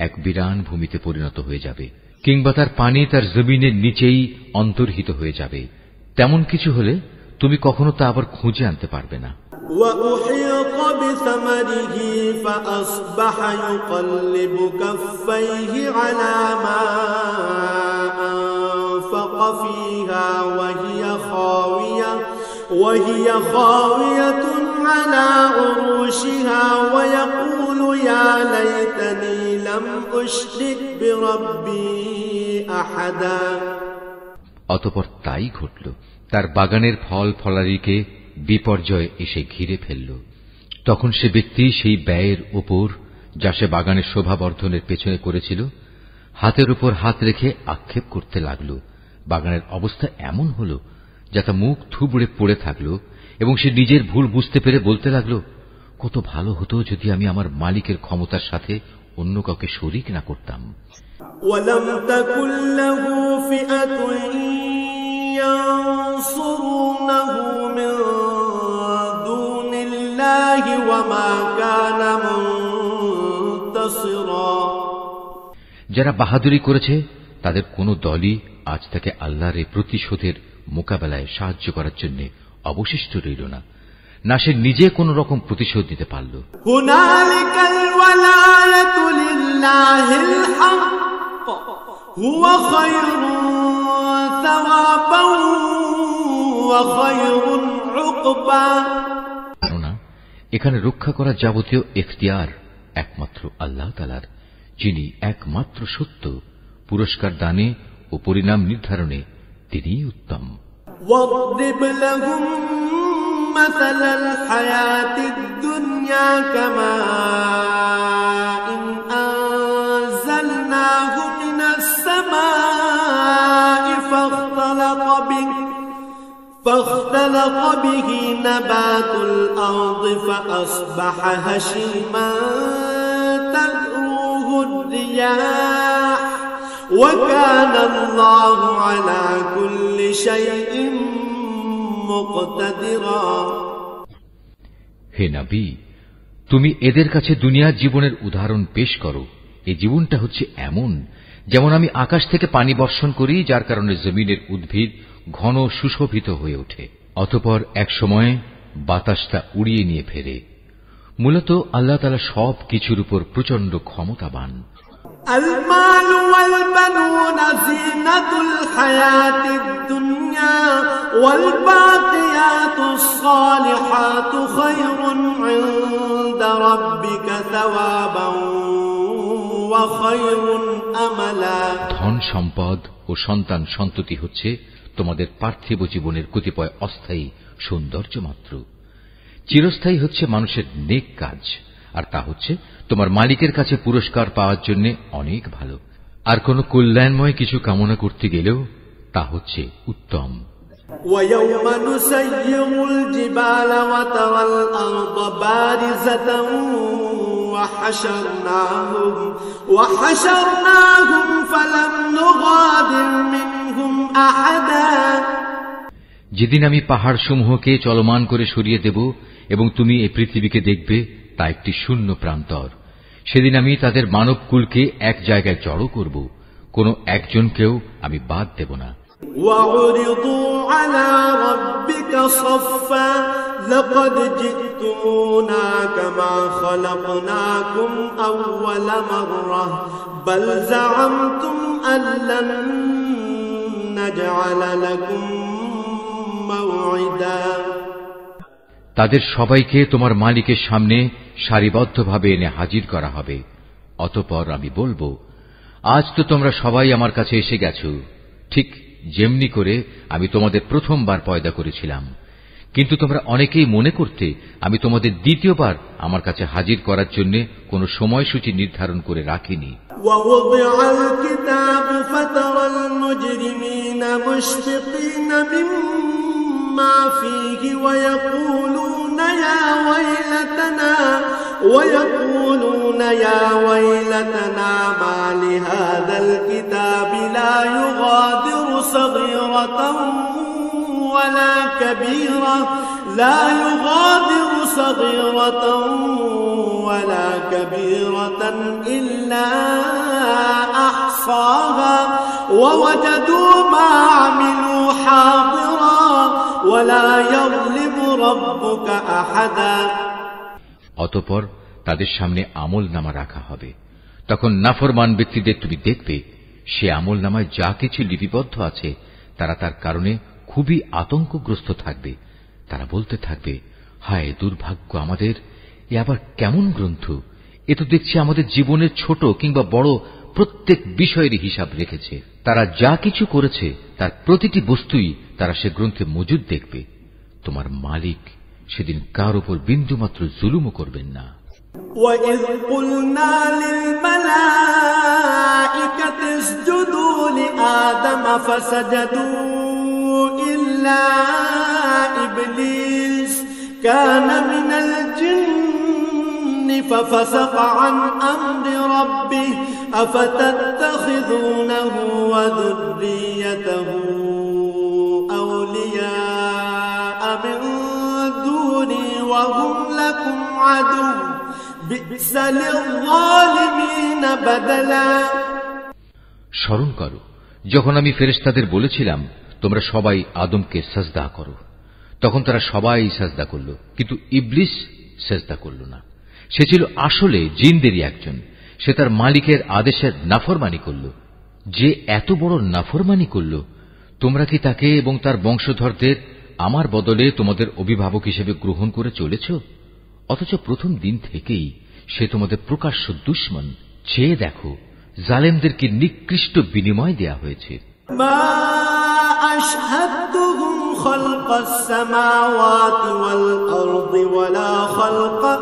A: এক বিরান ভূমিতে পরিণত হয়ে যাবে, কিংবা তার পানি তার জমিনের নিচেই অন্তর্হিত হয়ে যাবে। তেমন কিছু হলে তুমি কখনো তা আবার খুঁজে আনতে পারবে না।
B: وأحيط بثمره فأصبح يقلب كفيه على ما أنفق فيها وهي خاوية على عروشها ويقول يا ليتني لم أشرك بربي أحدا।
A: অতঃপর তাই ঘটল, তার বাগানের ফল ফলারিকে বিপর্যয় এসে ঘিরে ফেলল। তখন সে ব্যক্তি সেই ব্যয়ের উপর যা সে বাগানের শোভাবর্ধনের পেছনে করেছিল হাতের উপর হাত রেখে আক্ষেপ করতে লাগল। বাগানের অবস্থা এমন হল যা তা মুখ থুবড়ে পড়ে থাকল, এবং সে নিজের ভুল বুঝতে পেরে বলতে লাগল, কত ভালো হতো যদি আমি আমার মালিকের ক্ষমতার সাথে অন্য কাউকে শরীক না করতাম।
B: ওয়ালাম তাকুল লাহু ফিআতুন ইয়ানসুরুনাহু মিন দুনিল্লাহি ওয়া মা কানা মুনতাসিরা।
A: যারা বাহাদুরি করেছে তাদের কোন দলই আজ থেকে আল্লাহর এই প্রতিশোধের মোকাবেলায় সাহায্য করার জন্য অবশিষ্ট রইল না, না সে নিজে কোন রকম প্রতিশোধ দিতে পারল।
B: হুনালিকাল ওয়ালায়াতু লিল্লাহিল হক হুয়া খায়রুন সাওয়াবান ওয়া খায়রুন উকবা।
A: এখানে রক্ষা করা যাবতীয় ইখতিয়ার একমাত্র আল্লাহ তাআলার, যিনি একমাত্র সত্য, পুরস্কার দানে ও পরিণাম নির্ধারণে তিনিই উত্তম।
B: واضرب لهم مثل الحياة الدنيا كماء أنزلناه من السماء فاختلط به نبات الأرض فأصبح هشيما تذروه الرياح وكان الله على كل شيء مقتدرا।
A: হে নবী, তুমি এদের কাছে দুনিয়ার জীবনের উদাহরণ পেশ করো। এই জীবনটা হচ্ছে এমন যেমন আমি আকাশ থেকে পানি বর্ষণ করি, যার কারণে জমিনের উদ্ভিদ ঘন সুশোভিত হয়ে ওঠে, অতঃপর এক সময় বাতাসটা উড়িয়ে নিয়ে ফেরে। মূলত আল্লাহ তাআলা সব কিছুর উপর প্রচন্ড ক্ষমতাবান।
B: المال والبنون زينة الحياة الدنيا والباقيات الصالحات خير عند ربك ثوابا وخير أملا।
A: ধন সম্পদ ও সন্তান সন্ততি হচ্ছে তোমাদের পার্থিব জীবনের কতিপয় অস্থায়ী সৌন্দর্য মাত্র। চিরস্থায়ী হচ্ছে মানুষের নেক কাজ, আর তা হচ্ছে তোমার মালিকের কাছে পুরস্কার পাওয়ার জন্য অনেক ভালো। আর কোন কল্যাণময় কিছু কামনা করতে গেলেও তা হচ্ছে উত্তম।
B: وَيَوْمَ نُسَيِّرُ الْجِبَالَ وَتَرَى الْأَرْضَ بَارِزَةً وَحَشَرْنَاهُمْ فَلَمْ نُغَادِرْ مِنْهُمْ أَحَدًا।
A: যেদিন আমি পাহাড় সমূহকে চলমান করে সরিয়ে দেব এবং তুমি এই পৃথিবীকে দেখবে তা একটি শূন্য প্রান্তর, সেদিন আমি তাদের মানবকুলকে এক জায়গায় জড়ো করব, কোন একজনকেও আমি বাদ দেব না।
B: وَعُرِضُوا عَلَى رَبِّكَ صَفًّا لَقَدْ جِئْتُمُونَا كَمَا خَلَقْنَاكُمْ أَوَّلَ مَرَّةٍ بَلْ زَعَمْتُمْ أَن لَّن نَّجْعَلَ لَكُم موعدا।
A: তাদের সবাইকে তোমার মালিকের সামনে সারিবদ্ধভাবে এনে হাজির করা হবে। অতঃপর আমি বলবো, আজ তো তোমরা সবাই আমার কাছে এসে গেছো, ঠিক যেমনি করে আমি তোমাদের প্রথমবার পয়দা করেছিলাম, কিন্তু তোমরা অনেকেই মনে করতে আমি তোমাদের দ্বিতীয়বার আমার কাছে হাজির করার জন্য কোন সময়সূচি নির্ধারণ করে রাখিনি।
B: وَوُضِعَ الْكِتَابُ فَتَرَى الْمُجْرِمِينَ مُشْفِقِينَ مِمَّا فِيهِ وَيَقُولُونَ يَا وَيْلَتَنَا مَا لِهَذَا الْكِتَابِ لَا يُغَادِرُ صَغِيرَةً وَلَا كَبِيرَةً إِلَّا أَحْصَاهَا وَوَجَدُوا مَا عَمِلُوا حَاضِرًا وَلَا يَظْلِمُ رَبُّكَ أَحَدًا।
A: অতঃপর তাদের সামনে আমলনামা রাখা হবে। তখন নাফরমান ব্যক্তিদের তুমি দেখবে, সে আমলনামায় যা কিছু লিপিবদ্ধ আছে তারা তার কারণে খুবই আতঙ্কগ্রস্ত থাকবে। তারা বলতে থাকবে, হায় দুর্ভাগ্য আমাদের, এ আবার কেমন গ্রন্থ! এ তো দেখছি আমাদের জীবনের ছোট কিংবা বড় প্রত্যেক বিষয়েরই হিসাব রেখেছে। তারা যা কিছু করেছে তার প্রতিটি বস্তুই তারা সে গ্রন্থে মজুদ দেখবে। তোমার মালিক সেদিন কার উপর বিন্দুমাত্র জুলুমও করবেন না।
B: وَإِذْ قُلْنَا لِلْمَلَائِكَةِ اسْجُدُوا لِآدَمَ فَسَجَدُوا إِلَّا إِبْلِيسَ كَانَ مِنَ الْجِنِّ فَفَسَقَ عَنْ أَمْرِ رَبِّهِ أَفَتَتَّخِذُونَهُ وَذُرِّيَّتَهُ أَوْلِيَاءَ مِن دُونِي وَهُمْ لَكُمْ عَدُوٌّ بِئْسَ لِلظَّالِمِينَ بَدَلًا।
A: স্মরণ করো যখন আমি ফেরেশতাদের বলেছিলাম তোমরা সবাই আদমকে সাজদা করো, তখন তারা সবাই সাজদা করল, কিন্তু ইবলিস সাজদা করল না। সে ছিল আসলে জিনদেরই একজন। সে তার মালিকের আদেশের নাফরমানি করল। যে এত বড় নাফরমানি করল, তোমরা কি তাকে এবং তার বংশধরদের আমার বদলে তোমাদের অভিভাবক হিসেবে গ্রহণ করে চলেছ? অথচ প্রথম দিন থেকেই সে তোমাদের প্রকাশ্য দুশমন। চেয়ে দেখো জালেমদেরকে নিকৃষ্ট বিনিময় দেয়া হয়েছে।
B: মা আশহাদতুহুম খালকাস সামাওয়াতি ওয়াল আরদি ওয়ালা খালকা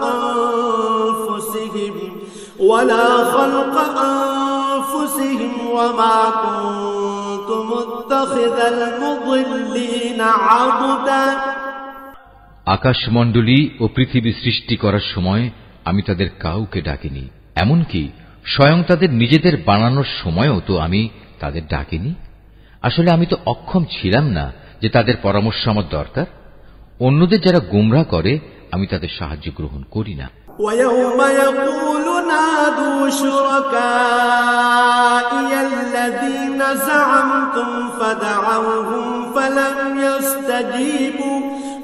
B: আনফুসিহিম ওয়া মা কুনতু মুত্তাখিযাল মুদিল্লিনা আবদা।
A: আকাশমণ্ডলী ও পৃথিবী সৃষ্টি করার সময় আমি তাদের কাউকে ডাকিনি, এমনকি স্বয়ং তাদের নিজেদের বানানোর সময়ও তো আমি তাদের ডাকিনি। আসলে আমি তো অক্ষম ছিলাম না যে তাদের পরামর্শ আমার দরকার। অন্যদের যারা গোমরাহ করে আমি তাদের সাহায্য গ্রহণ করি না।
B: وَيَوْمَ يَقُولُ نَادُوا شُرَكَائِيَ الَّذِينَ زَعَمْتُمْ فَدَعَوْهُمْ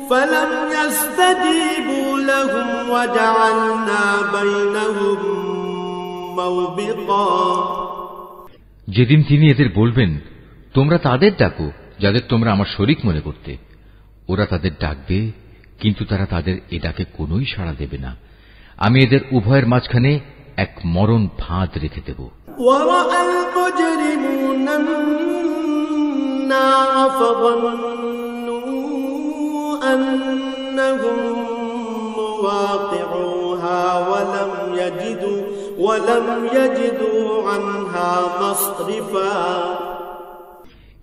B: فَلَمْ يَسْتَجِيبُوا لهم وجعلنا بينهم موبقا
A: যেদিন তিনি এদের বলবেন, তোমরা তাদের ডাকো যাদের তোমরা আমার শরীক মনে করতে, ওরা তাদের ডাকবে, কিন্তু তারা তাদের এ ডাকে কোনোই সাড়া দেবে না। আমি এদের উভয়ের মাঝখানে এক মরণ ফাঁদ রেখে দেব।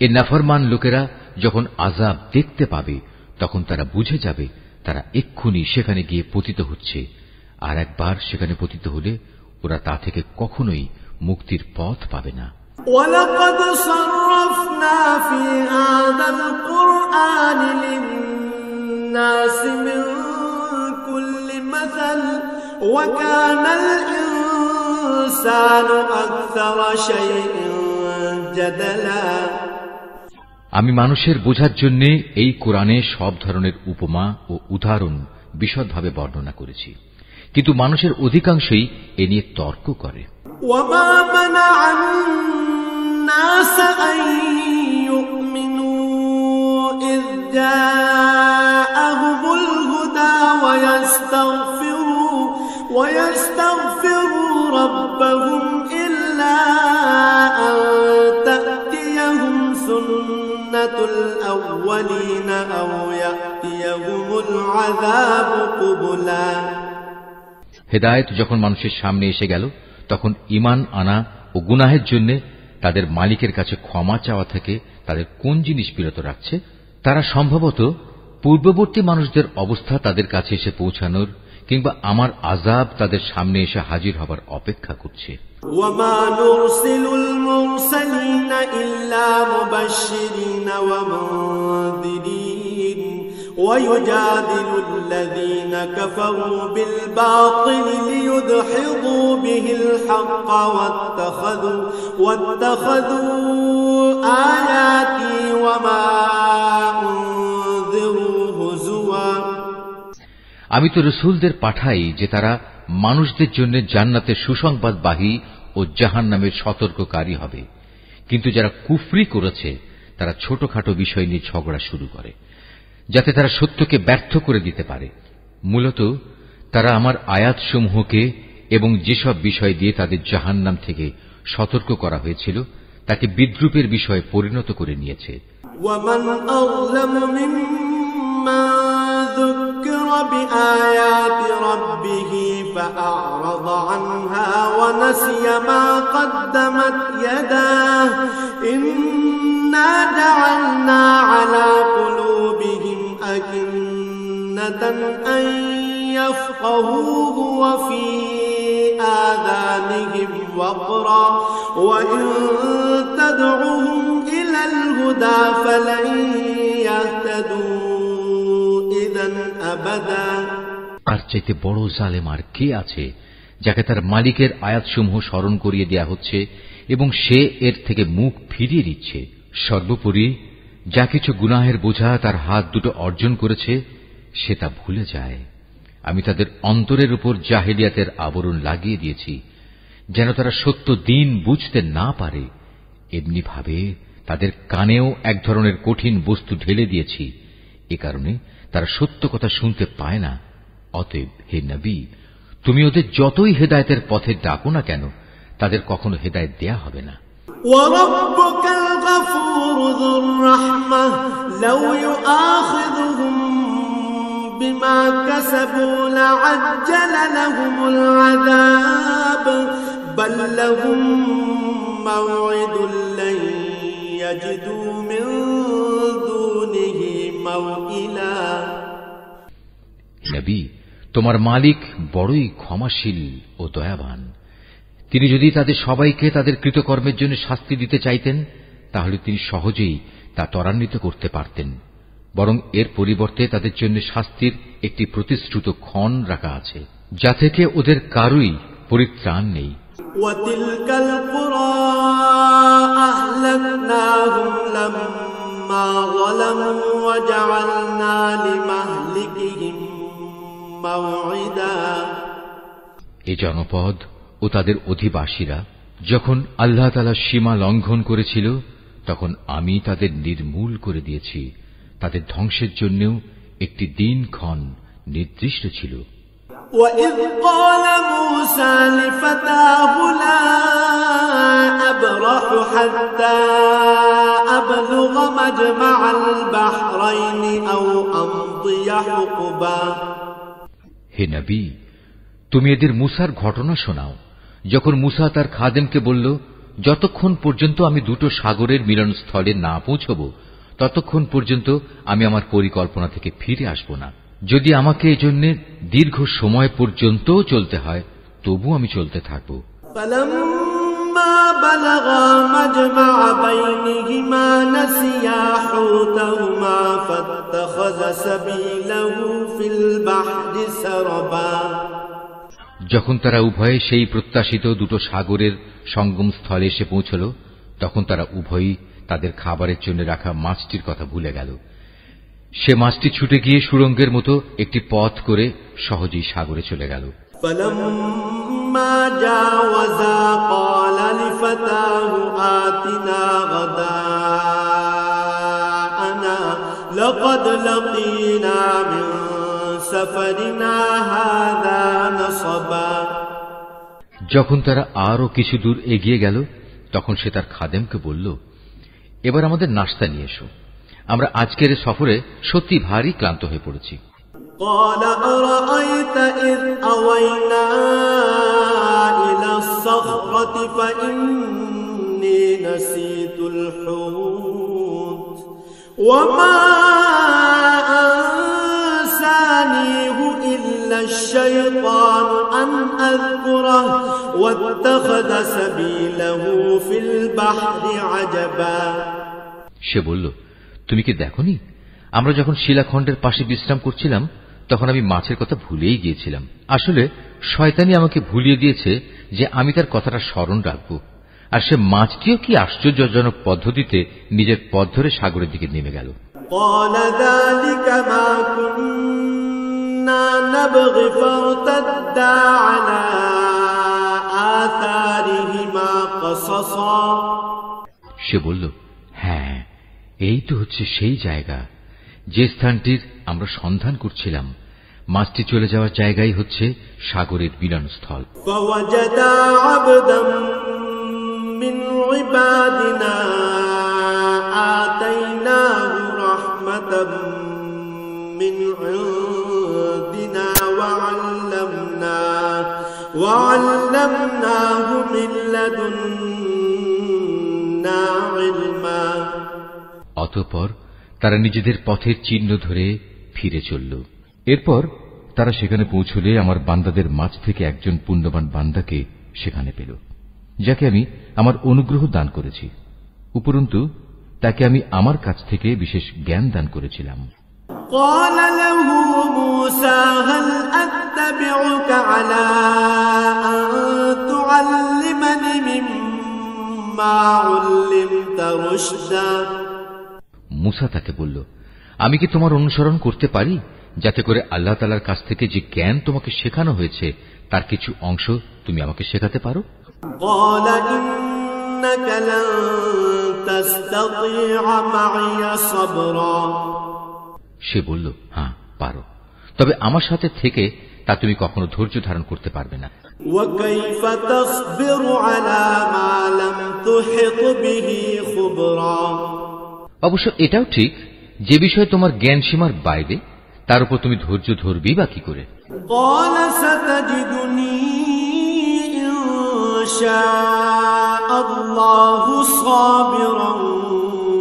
A: এ নাফরমান লোকেরা যখন আযাব দেখতে পাবে, তখন তারা বুঝে যাবে তারা এক্ষুনি সেখানে গিয়ে পতিত হচ্ছে, আর একবার সেখানে পতিত হলে ওরা তা থেকে কখনোই মুক্তির পথ পাবে না।
B: وَلَقَدْ صَرَّفْنَا فِي هَذَا الْقُرْآنِ لِلنَّاسِ مِنْ كُلِّ مَثَلٍ وَكَانَ الْإِنْسَانُ أَكْثَرَ شَيْءٍ جَدَلًا
A: আমি মানুষের বোঝার জন্য এই কোরআনে সব ধরনের উপমা ও উদাহরণ বিশদভাবে বর্ণনা করেছি, কিন্তু মানুষের অধিকাংশই এ নিয়ে তর্ক করে।
B: وَمَا مَنَعَ النَّاسَ أَن يُؤْمِنُوا إِذْ جَاءَهُمُ الْهُدَى وَيَسْتَغْفِرُوا رَبَّهُمْ إِلَّا أَن تَأْتِيَهُمْ سُنَّةُ الْأَوَّلِينَ أَوْ يَأْتِيَهُمُ الْعَذَابُ قُبُلًا
A: হেদায়েত যখন মানুষের সামনে এসে গেল, তখন ঈমান আনা ও গুনাহের জন্য তাদের মালিকের কাছে ক্ষমা চাওয়া থেকে তাদের কোন জিনিস বিরত রাখছে? তারা সম্ভবত পূর্ববর্তী মানুষদের অবস্থা তাদের কাছে এসে পৌঁছানোর কিংবা আমার আযাব তাদের সামনে এসে হাজির হবার অপেক্ষা করছে।
B: وَمَا نُرْسِلُ الْمُرْسَلِينَ إِلَّا مُبَشِّرِينَ وَمُنذِرِينَ وَيُجَادِلُ الَّذِينَ كَفَرُوا بِالْبَاطِلِ لِيُدْحِضُوا بِهِ الْحَقَّ وَاتَّخَذُوا آيَاتِي وَمَا أُنذِرُوا هُزُوًا
A: আমি তো রাসূলদের পাঠাই যে তারা মানুষদের জন্য জান্নাতের সুসংবাদবাহী ও জাহান্নামের সতর্ককারী হবে, কিন্তু যারা কুফরি করেছে তারা ছোটখাটো বিষয় নিয়ে ঝগড়া শুরু করে, যাতে তারা সত্যকে ব্যর্থ করে দিতে পারে। মূলত তারা আমার আয়াতসমূহকে এবং যেসব বিষয় দিয়ে তাদের জাহান্নাম থেকে সতর্ক করা হয়েছিল তাকে বিদ্রূপের বিষয়ে পরিণত করে নিয়েছে।
B: وَمَنْ أَظْلَمُ مِمَّنْ ذُكِّرَ بِآيَاتِ رَبِّهِ فَأَعْرَضَ عَنْهَا وَنَسِيَ مَا قَدَّمَتْ يَدَاهُ إِنَّا جَعَلْنَا عَلَى قُلُوبِهِمْ أَكِنَّةً أَن يَفْقَهُوهُ وَفِي آذَانِهِمْ وَقْرًا وَإِن تَدْعُهُمْ إِلَى الْهُدَى فَلَن يَهْتَدُوا إِذًا أَبَدًا
A: আর চাইতে বড় জালেম আর কে আছে, যাকে তার মালিকের আয়াতসমূহ স্মরণ করিয়ে দেয়া হচ্ছে এবং সে এর থেকে মুখ ফিরিয়ে দিচ্ছে। সর্বোপরি যা কিছু গুনাহের বোঝা তার হাত দুটো অর্জন করেছে সে তা ভুলে যায়। আমি তাদের অন্তরের উপর জাহেলিয়াতের আবরণ লাগিয়ে দিয়েছি, যেন তারা সত্য দিন বুঝতে না পারে। এমনি ভাবে তাদের কানেও এক ধরনের কঠিন বস্তু ঢেলে দিয়েছি, এ কারণে তারা সত্য কথা শুনতে পায় না। অতএব হে নবী, তুমি ওদের যতই হেদায়েতের পথে ডাকো না কেন, তাদের কখনো হেদায়েত দেয়া হবে না।
B: وَرَبُّكَ الْغَفُورُ ذُو الرَّحْمَةِ لَوْ يُؤَاخِذُهُم بِمَا كَسَبُوا لَعَجَّلَ لَهُمُ الْعَذَابَ بَل لَّهُم مَّوْعِدٌ لَّن يَجِدُوا مِن دُونِهِ مَوْئِلًا
A: নবী, তোমার মালিক বড়ই ক্ষমাশীল ও দয়াবান। তিনি যদি তাদের সবাইকে তাদের কৃতকর্মের জন্য শাস্তি দিতে চাইতেন, তাহলে তিনি সহজেই তা ত্বরান্বিত করতে পারতেন। বরং এর পরিবর্তে তাদের জন্য শাস্তির একটি প্রতিশ্রুত ক্ষণ রাখা আছে, যা থেকে ওদের কারুই পরিত্রাণ নেই।
B: وَتِلْكَ الْقُرَى أَهْلَكْنَاهُمْ لَمَّا ظَلَمُوا وَجَعَلْنَا لِمَهْلِكِهِم موعدا
A: এ জনপদ ও তাদের অধিবাসীরা যখন আল্লাহ তাআলা সীমা লঙ্ঘন করেছিল তখন আমি তাদের নির্মূল করে দিয়েছি। তাদের ধ্বংসের জন্যও একটি দিনক্ষণ নির্দিষ্ট ছিল।
B: وَإِذْ قَالَ مُوسَى لِفَتَاهُ لَا أَبْرَحُ حَتَّى أَبْلُغَ مَجْمَعَ الْبَحْرَيْنِ أَوْ أَمْضِيَ حُقُبًا
A: হে নবী, তুমি এদের মুসার ঘটনা শোনাও। যখন মুসা তার খাদেমকে বলল, যতক্ষণ পর্যন্ত আমি দুটো সাগরের মিলনস্থলে না পৌঁছব ততক্ষণ পর্যন্ত আমি আমার পরিকল্পনা থেকে ফিরে আসব না। যদি আমাকে এজন্য দীর্ঘ সময় পর্যন্ত চলতে হয় তবু আমি চলতে থাকব।
B: فَلَمَّا بَلَغَا مَجْمَعَ بَيْنِهِمَا نَسِيَا حُوتَهُمَا فَاتَّخَذَ سَبِيلَهُ فِي الْبَحْرِ سَرَبًا
A: যখন তারা উভয়ে সেই প্রত্যাশিত দুটো সাগরের সঙ্গম স্থলে এসে পৌঁছল তখন তারা উভয়ই তাদের খাবারের জন্য রাখা মাছটির কথা ভুলে গেল। সে মাছটি ছুটে গিয়ে সুড়ঙ্গের মতো একটি পথ করে সহজেই সাগরে চলে গেল।
B: فَلَمَّا جَاوَزَا قَالَ لِفَتَاهُ آتِنَا غَدَاءَنَا لَقَدْ لَقِينَا مِنْ سَفَرِنَا هَذَا نَصَبًا
A: যখন তারা আরো কিছু দূর এগিয়ে গেল তখন সে তার খাদেমকে বলল, এবার আমাদের নাশতা নিয়ে এসো, আমরা আজকের সফরে সত্যি ভারী ক্লান্ত হয়ে পড়েছি।
B: قال أرأيت إذ أوينا إلى الصخرة فإني نسيت الحوت وما أنسانيه إلا الشيطان أن أذكره واتخذ سبيله في البحر عجبا
A: সে বলল, তুমি কি দেখোনি আমরা যখন শিলাখণ্ডের পাশে বিশ্রাম করছিলাম তখন আমি মাছের কথা ভুলেই গিয়েছিলাম। আসলে শয়তানি আমাকে ভুলিয়ে দিয়েছে যে আমি তার কথাটা স্মরণ রাখব। আর সে মাছটিও কি আশ্চর্যজনক পদ্ধতিতে নিজের পথ ধরে সাগরের দিকে নেমে গেল।
B: قال ذلك ما كنا نبغي فارتدا على آثارهما قصصا
A: সে বলল, হ্যাঁ, এই তো হচ্ছে সেই জায়গা যে স্থানটির আমরা সন্ধান করছিলাম। মাছটি চলে যাওয়ার জায়গাই হচ্ছে সাগরের মিলনস্থল।
B: فوجدا عبدا من عبادنا آتيناه رحمة من عندنا وعلمناه من لدنا علما
A: অতঃপর তারা নিজেদের পথের চিহ্ন ধরে ফিরে চলল। এরপর তারা সেখানে পৌঁছলে আমার বান্দাদের মাঝ থেকে একজন পুণ্যবান বান্দাকে সেখানে পেল, যাকে আমি আমার অনুগ্রহ দান করেছি। উপরন্তু তাকে আমি আমার কাছ থেকে বিশেষ জ্ঞান দান করেছিলাম।
B: قال له موسى هل أتبعك على أن تعلمني مما علمت رشدا
A: মুসা তাকে বলল, আমি কি তোমার অনুসরণ করতে পারি যাতে করে আল্লাহ তাআলার কাছ থেকে যে জ্ঞান তোমাকে শেখানো হয়েছে তার কিছু অংশ তুমি আমাকে শেখাতে পারো?
B: قال إنك لن تستطيع معي صبرا
A: সে বলল, হ্যাঁ পারো, তবে আমার সাথে থেকে তা তুমি কখনো ধৈর্য ধারণ করতে পারবে না।
B: وكيف تصبر على ما لم تحط به خبرا
A: অবশ্য এটাও ঠিক, যে বিষয়ে তোমার জ্ঞান সীমার বাইরে তার উপর তুমি ধৈর্য ধরবি বা কি করে?
B: قال ستجدني إن شاء الله صابرا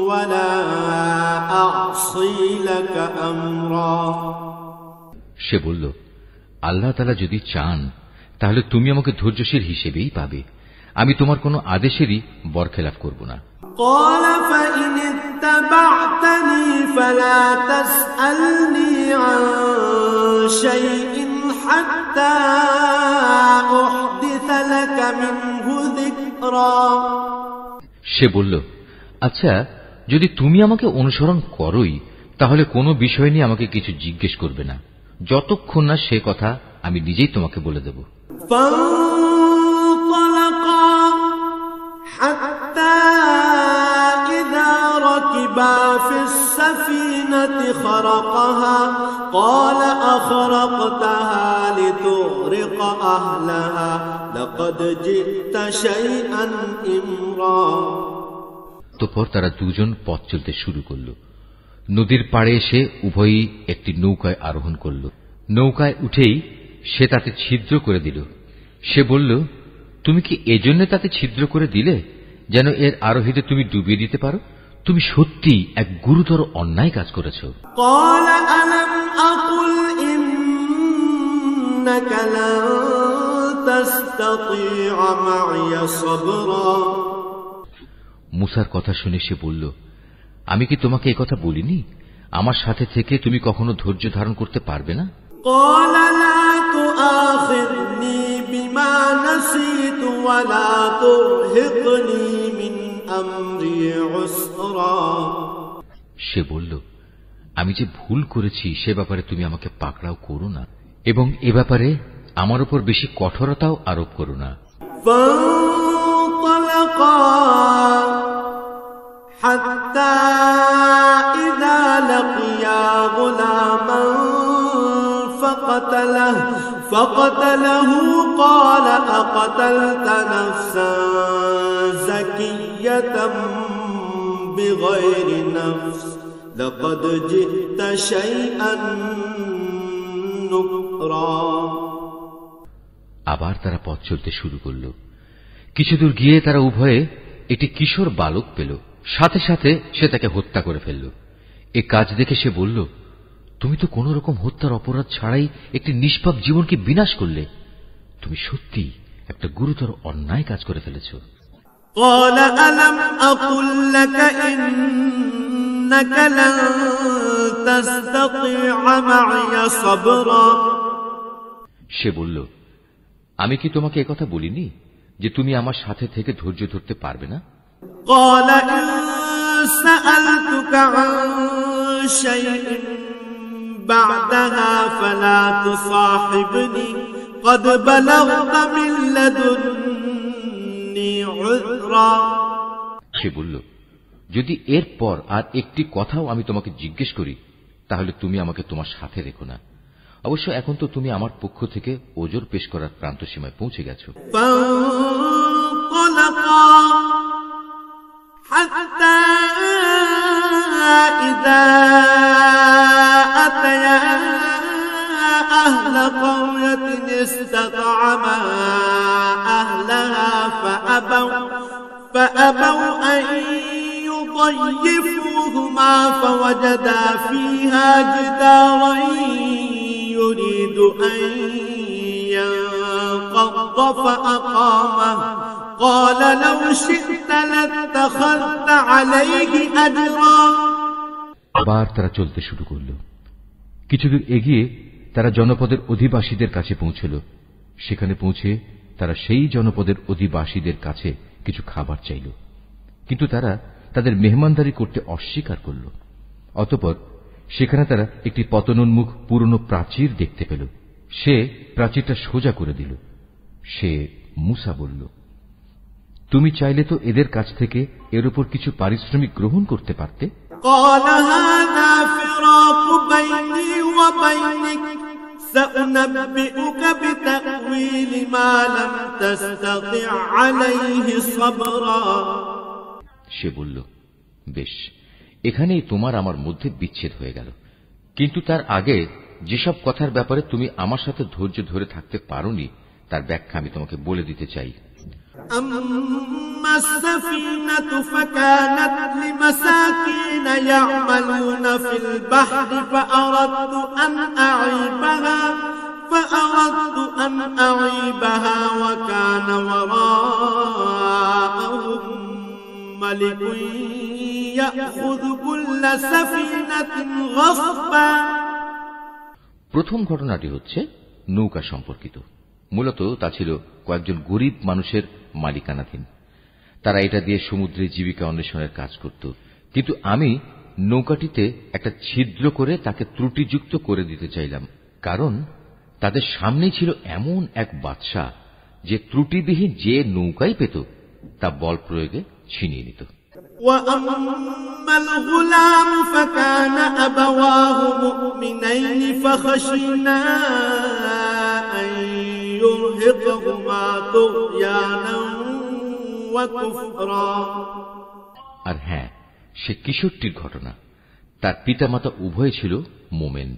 B: ولا أعصي لك أمرا
A: সে বলল, আল্লাহ তাআলা যদি চান তাহলে তুমি আমাকে ধৈর্যশীল হিসেবেই পাবে, আমি তোমার কোনো আদেশেরই বরখেলাফ করব না।
B: قال فإن اتبعتني فلا تسألني عن شيء حتى أحدث لك منه ذكرا
A: সে বলল, আচ্ছা, যদি তুমি আমাকে অনুসরণ করোই তাহলে কোনো বিষয় নিয়ে আমাকে কিছু জিজ্ঞেস করবে না, যতক্ষণ না সে কথা আমি নিজেই তোমাকে বলে দেব।
B: ركبا في السفينة خرقها قال أخرقتها لتغرق أهلها لقد جئت شيئا إمرا।
A: তারপর তারা দুজন পথ চলতে শুরু করল। নদীর পাড়ে এসে উভয়ই একটি নৌকায় আরোহণ করল। নৌকায় উঠেই সে তাতে ছিদ্র করে দিল। সে বলল, তুমি কি এজন্য তাতে ছিদ্র করে দিলে যেন এর আরোহীদের তুমি ডুবিয়ে দিতে পারো? তুমি সত্যি এক গুরুতর অন্যায় কাজ করেছ। মুসার কথা শুনে সে বলল, আমি কি তোমাকে এই কথা বলিনি আমার সাথে থেকে তুমি কখনো ধৈর্য ধারণ করতে পারবে না? সে বলল, আমি যে ভুল করেছি সে ব্যাপারে তুমি আমাকে পাকড়াও করো না এবং এ ব্যাপারে আমার উপর বেশি কঠোরতাও আরোপ করো না।
B: حتى إذا لقيا غلاما فقتله قال أقتلت نفسا زكية بغير نفس لقد جئت شيئا نكرا।
A: আবার তারা পথ চলতে শুরু করল। কিছুদূর গিয়ে তারা উভয়ে একটি কিশোর বালক পেল। সাথে সাথে সে তাকে হত্যা করে ফেলল। এ কাজ দেখে সে বলল, তুমি তো কোন রকম হত্যার অপরাধ ছাড়াই একটি নিষ্পাপ জীবনকে বিনাশ করলে। তুমি সত্যি একটা গুরুতর অন্যায় কাজ করে ফেলেছ। সে বলল, আমি কি তোমাকে একথা বলিনি যে তুমি আমার সাথে থেকে ধৈর্য ধরতে পারবে না?
B: قال إن سألتك عن شيء بعدها فلا تصاحبني قد بلغت من لدني عذرا।
A: সে বলল, যদি এরপর আর একটি কথাও আমি তোমাকে জিজ্ঞেস করি তাহলে তুমি আমাকে তোমার সাথে রেখো না। অবশ্য এখন তো তুমি আমার পক্ষ থেকে ওজর পেশ করার প্রান্ত সীমায় পৌঁছে গেছো।
B: حتى إذا أتيا أهل قرية استطعما أهلها فأبوا أن يضيفوهما فوجدا فيها جدارا يريد أن ينقض فأقامه قال لو شئت لاتخذت عليه أجرا।
A: আবার তারা চলতে শুরু করল। কিছুদূর এগিয়ে তারা জনপদের অধিবাসীদের কাছে পৌঁছল। সেখানে পৌঁছে তারা সেই জনপদের অধিবাসীদের কাছে কিছু খাবার চাইল, কিন্তু তারা তাদের মেহমানদারি করতে অস্বীকার করল। অতঃপর সেখানে তারা একটি পতনোন্মুখ পুরনো প্রাচীর দেখতে পেল। সে প্রাচীরটা সোজা করে দিল। সে মুসা বলল, তুমি চাইলে তো এদের কাছ থেকে এর উপর কিছু পারিশ্রমিক গ্রহণ করতে পারতে। সে বলল, বেশ, এখানেই তোমার আমার মধ্যে বিচ্ছেদ হয়ে গেল, কিন্তু তার আগে যেসব কথার ব্যাপারে তুমি আমার সাথে ধৈর্য ধরে থাকতে পারোনি তার ব্যাখ্যা আমি তোমাকে বলে দিতে চাই।
B: أما السفينة فكانت لمساكين يعملون في البحر فأردت أن أعيبها وكان وراءهم ملك يأخذ كل سفينة غصبا।
A: প্রথম ঘটনাটি হচ্ছে নৌকা সম্পর্কিত। মূলত তা ছিল কয়েকজন গরিব মানুষের মালিকানাধীন। তারা এটা দিয়ে সমুদ্রে জীবিকা অন্বেষণের কাজ করত, কিন্তু আমি নৌকাটিতে একটা ছিদ্র করে তাকে ত্রুটিযুক্ত করে দিতে চাইলাম, কারণ তাদের সামনে ছিল এমন এক বাদশা যে ত্রুটিবিহীন যে নৌকাই পেত তা বল প্রয়োগে ছিনিয়ে নিত।
B: وأما الغلام فكان أبواه مؤمنين فخشينا أن يرهقهما طغيانا وكفرا।
A: আর হ্যাঁ, সে কিশোরটির ঘটনা। তার পিতামাতা উভয় ছিল মোমেন।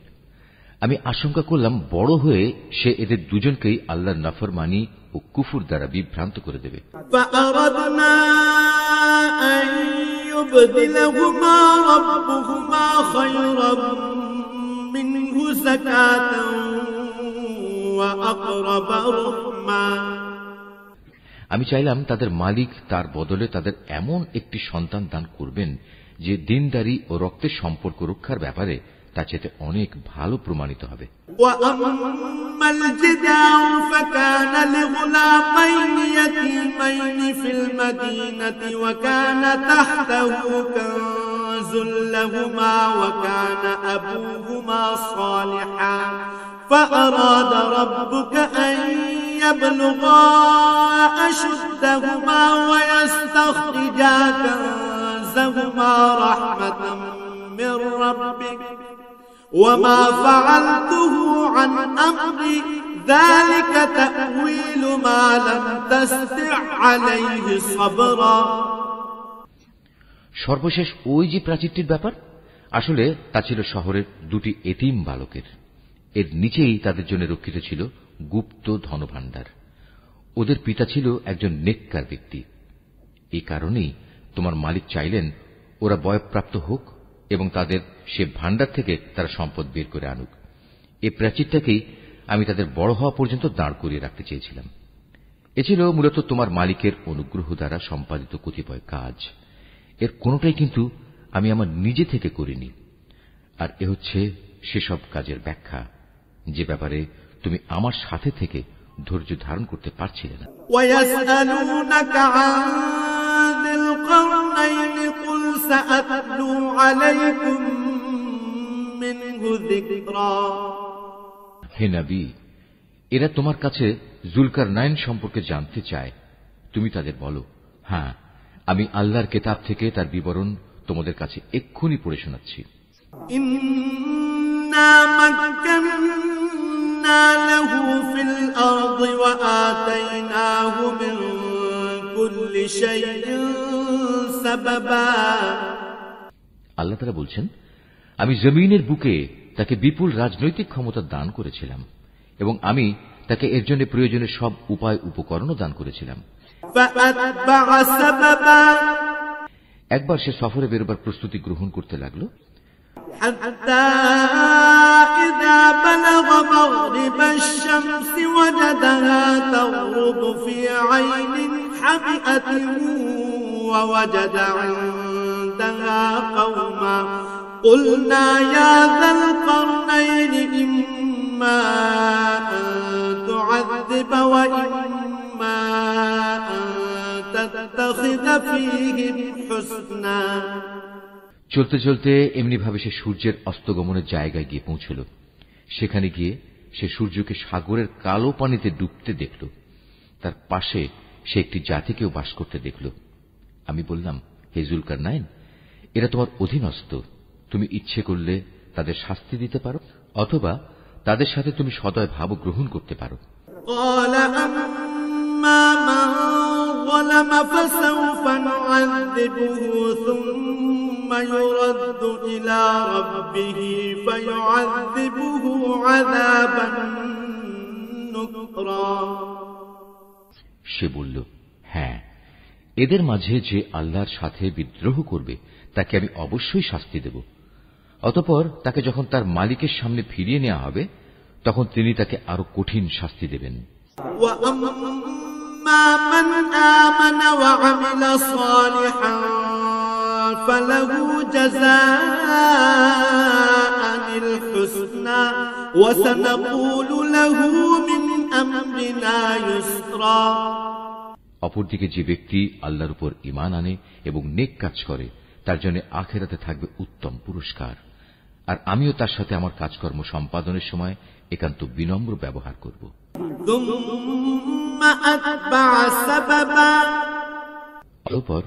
A: আমি আশঙ্কা করলাম বড় হয়ে সে এদের দুজনকেই আল্লাহর নাফরমানি ও কুফর দ্বারা বিভ্রান্ত করে দেবে।
B: فأردنا أن يبدلهما ربهما خيرا منه زكاة وأقرب رحما।
A: আমি চাইলাম তাদের মালিক তার বদলে তাদের এমন একটি সন্তান দান করবেন যে দিনদারি ও রক্তের সম্পর্ক রক্ষার ব্যাপারে তা চেয়ে অনেক ভালো প্রমাণিত হবে।
B: وأما الجدار فكان لغلامين يتيمين في المدينة وكان تحته كنز لهما وكان أبوهما صالحا فأراد ربك أن يبلغا أشدهما ويستخرجا كنزهما رحمة من ربك وما فعلته عن أمري ذلك تأويل ما لم تستع عليه صبرا।
A: সর্বশেষ ওই যে প্রাচীরটির ব্যাপার, আসলে তা ছিল শহরের দুটি এতিম বালকের। এর নিচেই তাদের জন্য রক্ষিত ছিল গুপ্ত ধনভাণ্ডার। ওদের পিতা ছিল একজন নেককার ব্যক্তি। এই কারণেই তোমার মালিক চাইলেন ওরা বয়ঃপ্রাপ্ত হোক এবং তাদের সে ভাণ্ডার থেকে তারা সম্পদ বের করে আনুক। এই প্রাচীরটাকেই আমি তাদের বড় হওয়া পর্যন্ত দাঁড় করিয়ে রাখতে চেয়েছিলাম। এ ছিল মূলত তোমার মালিকের অনুগ্রহ দ্বারা সম্পাদিত কতিপয় কাজ। এর কোনটাই কিন্তু আমি আমার নিজে থেকে করিনি। আর এ হচ্ছে সেসব কাজের ব্যাখ্যা যে ব্যাপারে তুমি আমার সাথে থেকে ধৈর্য ধারণ করতে পারছিলে না।
B: وَيَسْأَلُونَكَ عَنْ ذِي الْقَرْنَيْنِ قُلْ سَأَتْلُو عَلَيْكُمْ مِنْهُ ذِكْرًا।
A: হে নবী, এরা তোমার কাছে জুলকারনাইন সম্পর্কে জানতে চায়। তুমি তাদের বলো, হ্যাঁ, আমি আল্লাহর কিতাব থেকে তার বিবরণ তোমাদের কাছে এক্ষুনি পড়ে শোনাচ্ছি।
B: ইন্না মাক্কান্না লাহু ফিল আরদি ওয়া আতাইনাহু মিন কুল্লি শাইইন সাবাবা।
A: আল্লাহ তাআলা বলছেন, আমি জমিনের বুকে তাকে বিপুল রাজনৈতিক ক্ষমতা দান করেছিলাম এবং আমি তাকে এর জন্য প্রয়োজনীয় সব উপায় উপকরণও দান করেছিলাম। একবার সে সফরে বেরোবার প্রস্তুতি গ্রহণ করতে লাগল।
B: قلنا يا ذا القرنين إما أن تعذب وإما أن تتخذ فيهم حسنا।
A: চলতে চলতে এমনি ভাবে সে সূর্যের অস্তগমনের জায়গায় গিয়ে পৌঁছল। সেখানে গিয়ে সে সূর্যকে সাগরের কালো পানিতে ডুবতে দেখল। তার পাশে সে একটি জাতিকেও বাস করতে দেখল। আমি বললাম, হে জুলকারনাইন, এরা তোমার অধীনস্থ। তুমি ইচ্ছে করলে তাদের শাস্তি দিতে পারো অথবা তাদের সাথে তুমি সদয় ভাব গ্রহণ করতে পারো। সে বলল, হ্যাঁ, এদের মাঝে যে আল্লাহর সাথে বিদ্রোহ করবে তাকে আমি অবশ্যই শাস্তি দেব। অতঃপর তাকে যখন তার মালিকের সামনে ফিরিয়ে নেওয়া হবে তখন তিনি তাকে আরো কঠিন শাস্তি দেবেন। অপরদিকে যে ব্যক্তি আল্লাহর উপর ঈমান আনে এবং নেক কাজ করে তার জন্য আখিরাতে থাকবে উত্তম পুরস্কার। আর আমিও তার সাথে আমার কাজকর্ম সম্পাদনের সময় একান্ত বিনম্র ব্যবহার করব। অতঃপর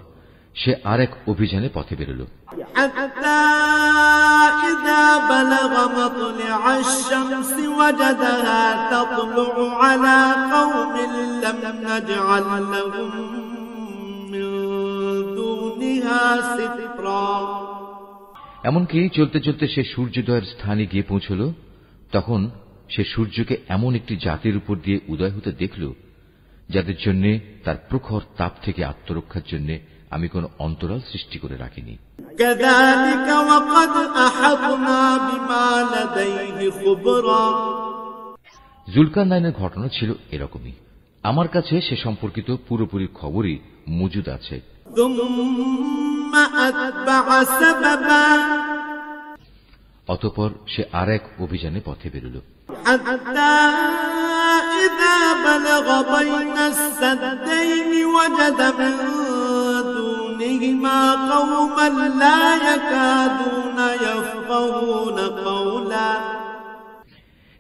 A: সে আর এক অভিযানে পথে বেরোল। এমনকি চলতে চলতে সে সূর্যোদয়ের স্থানে গিয়ে পৌঁছল। তখন সে সূর্যকে এমন একটি জাতির উপর দিয়ে উদয় হতে দেখল যাদের জন্য তার প্রখর তাপ থেকে আত্মরক্ষার জন্য আমি কোন অন্তরাল সৃষ্টি করে রাখিনি। জুলকারনাইনের ঘটনা ছিল এরকমই। আমার কাছে সে সম্পর্কিত পুরোপুরি খবরই মজুদ আছে। অতঃপর সে আর এক অভিযানে পথে বেরোল।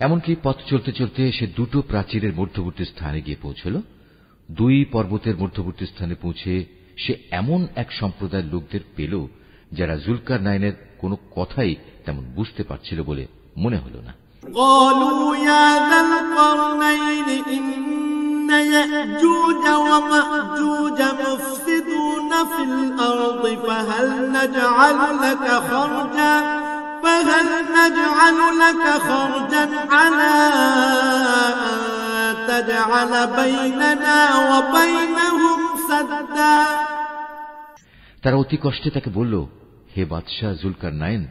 A: এমনকি পথ চলতে চলতে সে দুটো প্রাচীরের মধ্যবর্তী স্থানে গিয়ে পৌঁছল। দুই পর্বতের মধ্যবর্তী স্থানে পৌঁছে সে এমন এক সম্প্রদায়ের লোকদের পেল যারা জুলকারনাইনের কোনো কথাই তেমন বুঝতে পারছিল বলে মনে হল না।
B: فهل نجعل لك خرجا على أن تجعل بيننا وبينهم سدا।
A: তারা অতি কষ্টে তাকে বলল, হে বাদশাহ জুলকারনাইন,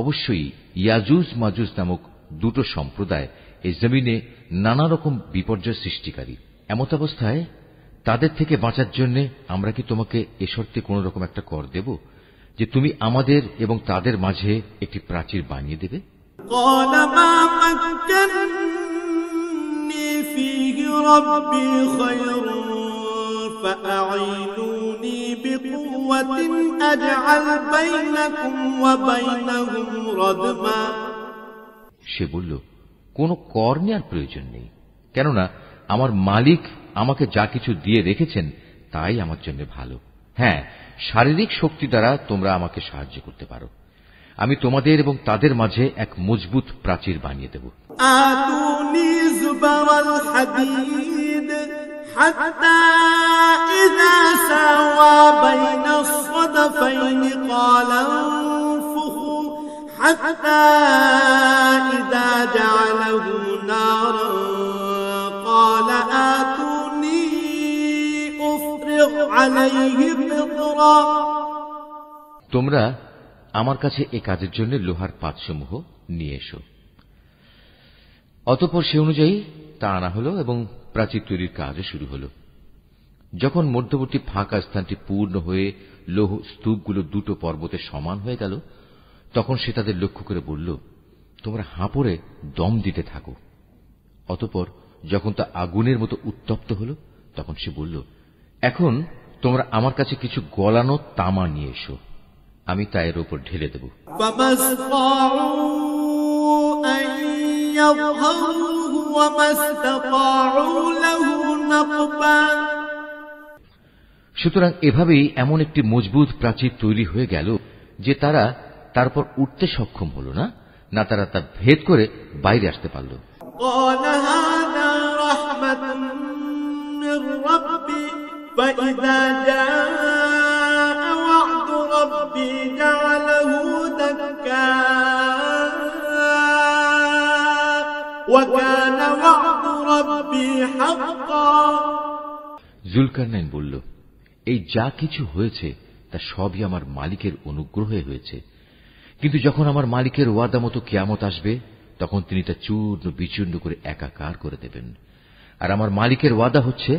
A: অবশ্যই ইয়াজুজ মাজুজ নামক দুটো সম্প্রদায় এই জমিনে নানা রকম বিপর্যয় সৃষ্টিকারী। এমত অবস্থায় তাদের থেকে বাঁচার জন্য আমরা কি তোমাকে এ শর্তে কোন রকম একটা কর দেব যে তুমি আমাদের এবং তাদের মাঝে একটি প্রাচীর বানিয়ে দেবে? সে বলল, কোনো কর নেওয়ার প্রয়োজন নেই, কেননা আমার মালিক আমাকে যা কিছু দিয়ে রেখেছেন তাই আমার জন্য ভালো। হ্যাঁ, শারীরিক শক্তি দ্বারা তোমরা আমাকে সাহায্য করতে পারো। আমি তোমাদের এবং তাদের মাঝে এক মজবুত প্রাচীর বানিয়ে দেব। তোমরা আমার কাছে এ কাজের জন্য লোহার পাতসমূহ নিয়ে এসো। অতঃপর সে অনুযায়ী তা আনা হল এবং প্রাচীর তৈরির কাজও শুরু হল। যখন মধ্যবর্তী ফাঁকা স্থানটি পূর্ণ হয়ে লৌহ স্তূপগুলো দুটো পর্বতে সমান হয়ে গেল, তখন সে তাদের লক্ষ্য করে বলল, তোমরা হাঁপড়ে দম দিতে থাকো। অতঃপর যখন তা আগুনের মতো উত্তপ্ত হল, তখন সে বলল, এখন তোমরা আমার কাছে কিছু গলানো তামা নিয়ে এসো, আমি তা এর উপর ঢেলে দেব। সুতরাং এভাবেই এমন একটি মজবুত প্রাচীর তৈরি হয়ে গেল যে তারা তারপর উঠতে সক্ষম হল না, না তারা তা ভেদ করে বাইরে আসতে পারল।
B: فإذا جاء وعد ربي جعله دكا وكان وعد ربي حقا।
A: জুলকারনাইন বলল, এই যা কিছু হয়েছে তা সবই আমার মালিকের অনুগ্রহে হয়েছে, কিন্তু যখন আমার মালিকের ওয়াদা মতো কিয়ামত আসবে তখন তিনি তা চূর্ণ বিচূর্ণ করে একাকার করে দেবেন। আর আমার মালিকের ওয়াদা হচ্ছে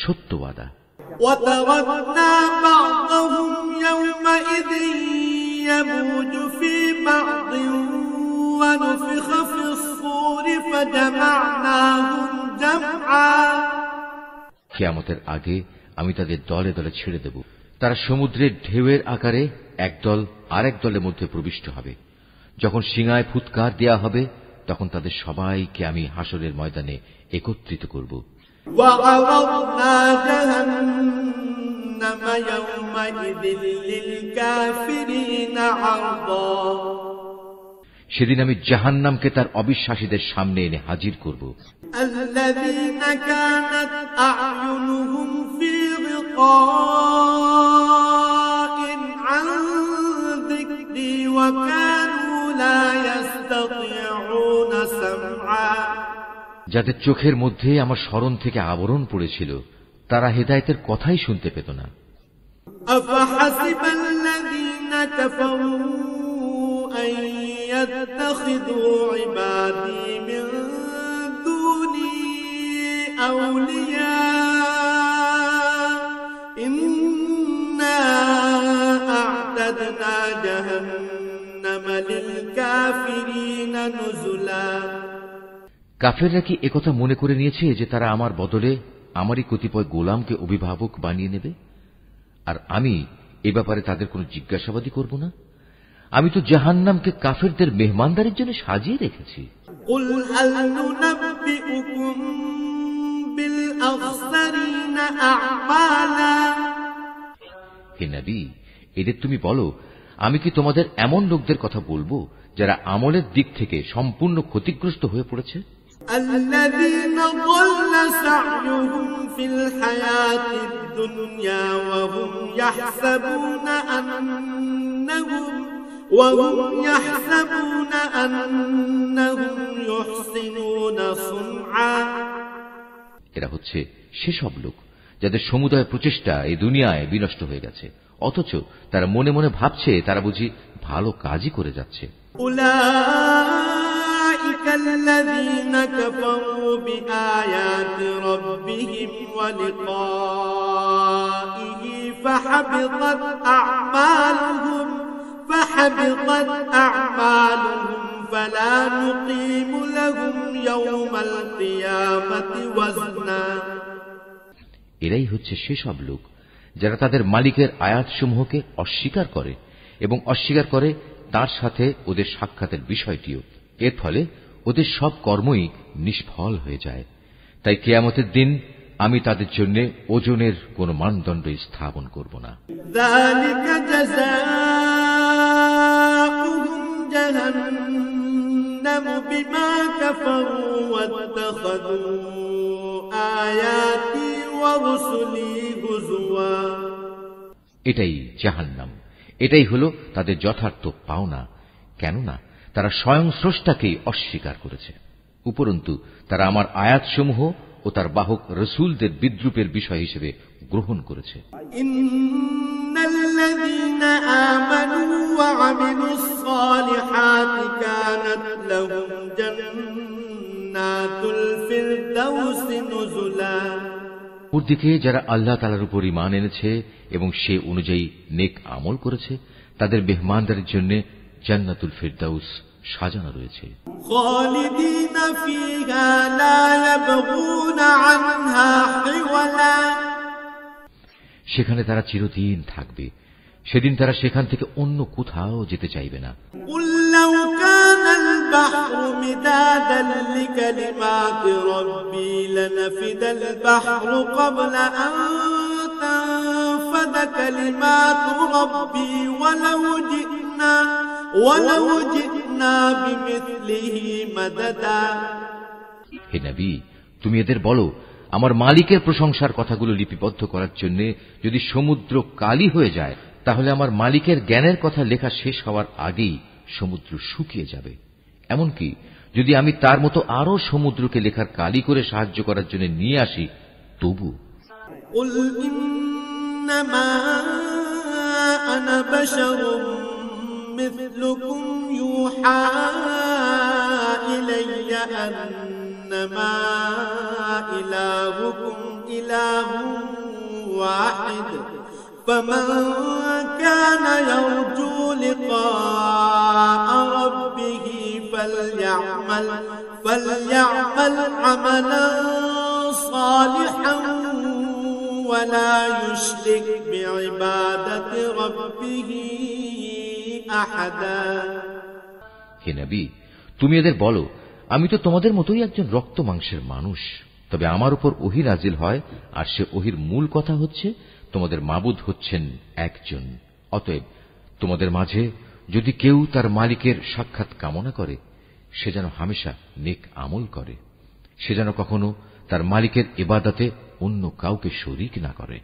A: সত্য ওয়াদা।
B: وتركنا بعضهم يومئذ يموج في بعض ونفخ في الصور فجمعناهم جمعا।
A: কিয়ামতের আগে আমি তাদের দলে দলে ছেড়ে দেব। তারা সমুদ্রের ঢেউয়ের আকারে একদল আরেক দলের মধ্যে প্রবিষ্ট হবে। যখন সিঙায় ফুৎকার দেয়া হবে তখন তাদের সবাইকে আমি হাসরের ময়দানে একত্রিত করব।
B: وعرضنا جهنم يومئذ للكافرين عرضا
A: সেদিন আমি জাহান্নামকে তার অবিশ্বাসীদের সামনে এনে হাজির করব।
B: الذين كانت أعينهم في غطاء عن ذكري وكانوا لا يستطيعون سمعا
A: যাদের চোখের মধ্যে আমার স্মরণ থেকে আবরণ পড়েছিল তারা হেদায়েতের কথাই শুনতে পেত না।
B: أفحسب الذين كفروا أن يتخذوا عبادي من دوني أولياء إنا أعتدنا جهنم للكافرين نزلا
A: কাফেররা কি একথা মনে করে নিয়েছে যে তারা আমার বদলে আমারই কতিপয় গোলামকে অভিভাবক বানিয়ে নেবে, আর আমি এ ব্যাপারে তাদের কোনো জিজ্ঞাসাবাদই করব না? আমি তো জাহান্নামকে কাফেরদের মেহমানদারির জন্য সাজিয়ে রেখেছি।
B: قل هل ننبئكم بالأخسرين أعمالا
A: হে নবী, এদের তুমি বলো, আমি কি তোমাদের এমন লোকদের কথা বলবো যারা আমলের দিক থেকে সম্পূর্ণ ক্ষতিগ্রস্ত হয়ে পড়েছে?
B: الذين ضل سعيهم في الحياة الدنيا وهم يحسبون أنهم يحسنون صنعا
A: এরা হচ্ছে সেসব লোক যাদের সমুদয় প্রচেষ্টা এই দুনিয়ায় বিনষ্ট হয়ে গেছে, অথচ তারা মনে মনে ভাবছে তারা বুঝি ভালো কাজই করে যাচ্ছে।
B: أولئك الذين كفروا بآيات ربهم ولقائه فحبطت أعمالهم فلا نقيم لهم يوم القيامة وزنا
A: এরাই হচ্ছে সেসব লোক যারা তাদের মালিকের আয়াতসমূহকে অস্বীকার করে এবং অস্বীকার করে তার সাথে ওদের সাক্ষাতের বিষয়টিও। এর ফলে ওদের সব কর্মই নিষ্ফল হয়ে যায়। তাই কিয়ামতের দিন আমি তাদের জন্য ওজনের কোন মানদণ্ড স্থাপন করব না।
B: ذلك جزاؤهم جهنم بما كفروا واتخذوا آياتي ورسلي هزوا
A: এটাই জাহান্নাম, এটাই হলো তাদের যথার্থ পাওনা, কেননা তারা স্বয়ং স্রষ্টাকেই অস্বীকার করেছে। উপরন্তু তারা আমার আয়াতসমূহ ও তার বাহক রসুলদের বিদ্রূপের বিষয় হিসেবে গ্রহণ করেছে।
B: ইন্নাল্লাযীনা আমানু ওয়া আমিলুস সালিহাতি কানাত লাহুম জান্নাতুল ফিরদাউসি নুজুলা।
A: অপরদিকে যারা আল্লাহ তাআলার উপর ঈমান এনেছে এবং সে অনুযায়ী নেক আমল করেছে তাদের মেহমানদারির জন্য জান্নাতুল ফিরদাউস সাজানো রয়েছে।
B: খালিদিনা ফিহা লা ইয়াবগুনা আনহা হিওয়ালা।
A: সেখানে তারা চিরদিন থাকবে, সেদিন তারা সেখান থেকে অন্য কোথাও যেতে চাইবে না।
B: কুল লাউ কানাল বাহরু মিদাদান লিকালিমাতি রাব্বি লানাফিদাল বাহরু ক্বাবলা আন তানফাদা কালিমাতু রাব্বি ওয়ালাউ জি'না বিমিথলিহি মাদাদা।
A: হে নবী, তুমি এদের বলো, আমার মালিকের প্রশংসার কথাগুলো লিপিবদ্ধ করার জন্য যদি সমুদ্র কালি হয়ে যায় তাহলে আমার মালিকের জ্ঞানের কথা লেখা শেষ হওয়ার আগেই সমুদ্র শুকিয়ে যাবে। এমনকি যদি আমি তার মতো আরো সমুদ্রকে লেখার কালি করে সাহায্য করার জন্য নিয়ে আসি তবু।
B: কুল ইন্নামা আনা বাশারুম মিথলুকুম ইউহা ইলাইয়া আন্নামা ইলাহুকুম ইলাহুন ওয়াহিদ فمن كان يرجو لقاء ربه فليعمل عملا صالحا ولا يشرك بعبادة ربه أحدا।
A: হে নবী, তুমি এদের বলো, আমি তো তোমাদের মতোই একজন রক্ত মাংসের মানুষ, তবে আমার উপর ওহী নাজিল হয়, আর সে ওহীর মূল কথা হচ্ছে তোমাদের মাবুদ হচ্ছেন একজন। অতএব তোমাদের মাঝে যদি কেউ তার মালিকের সাক্ষাৎ কামনা করে, সে যেন হামেশা নেক আমল করে, সে যেন কখনো তার মালিকের ইবাদতে অন্য কাউকে শরীক না করে।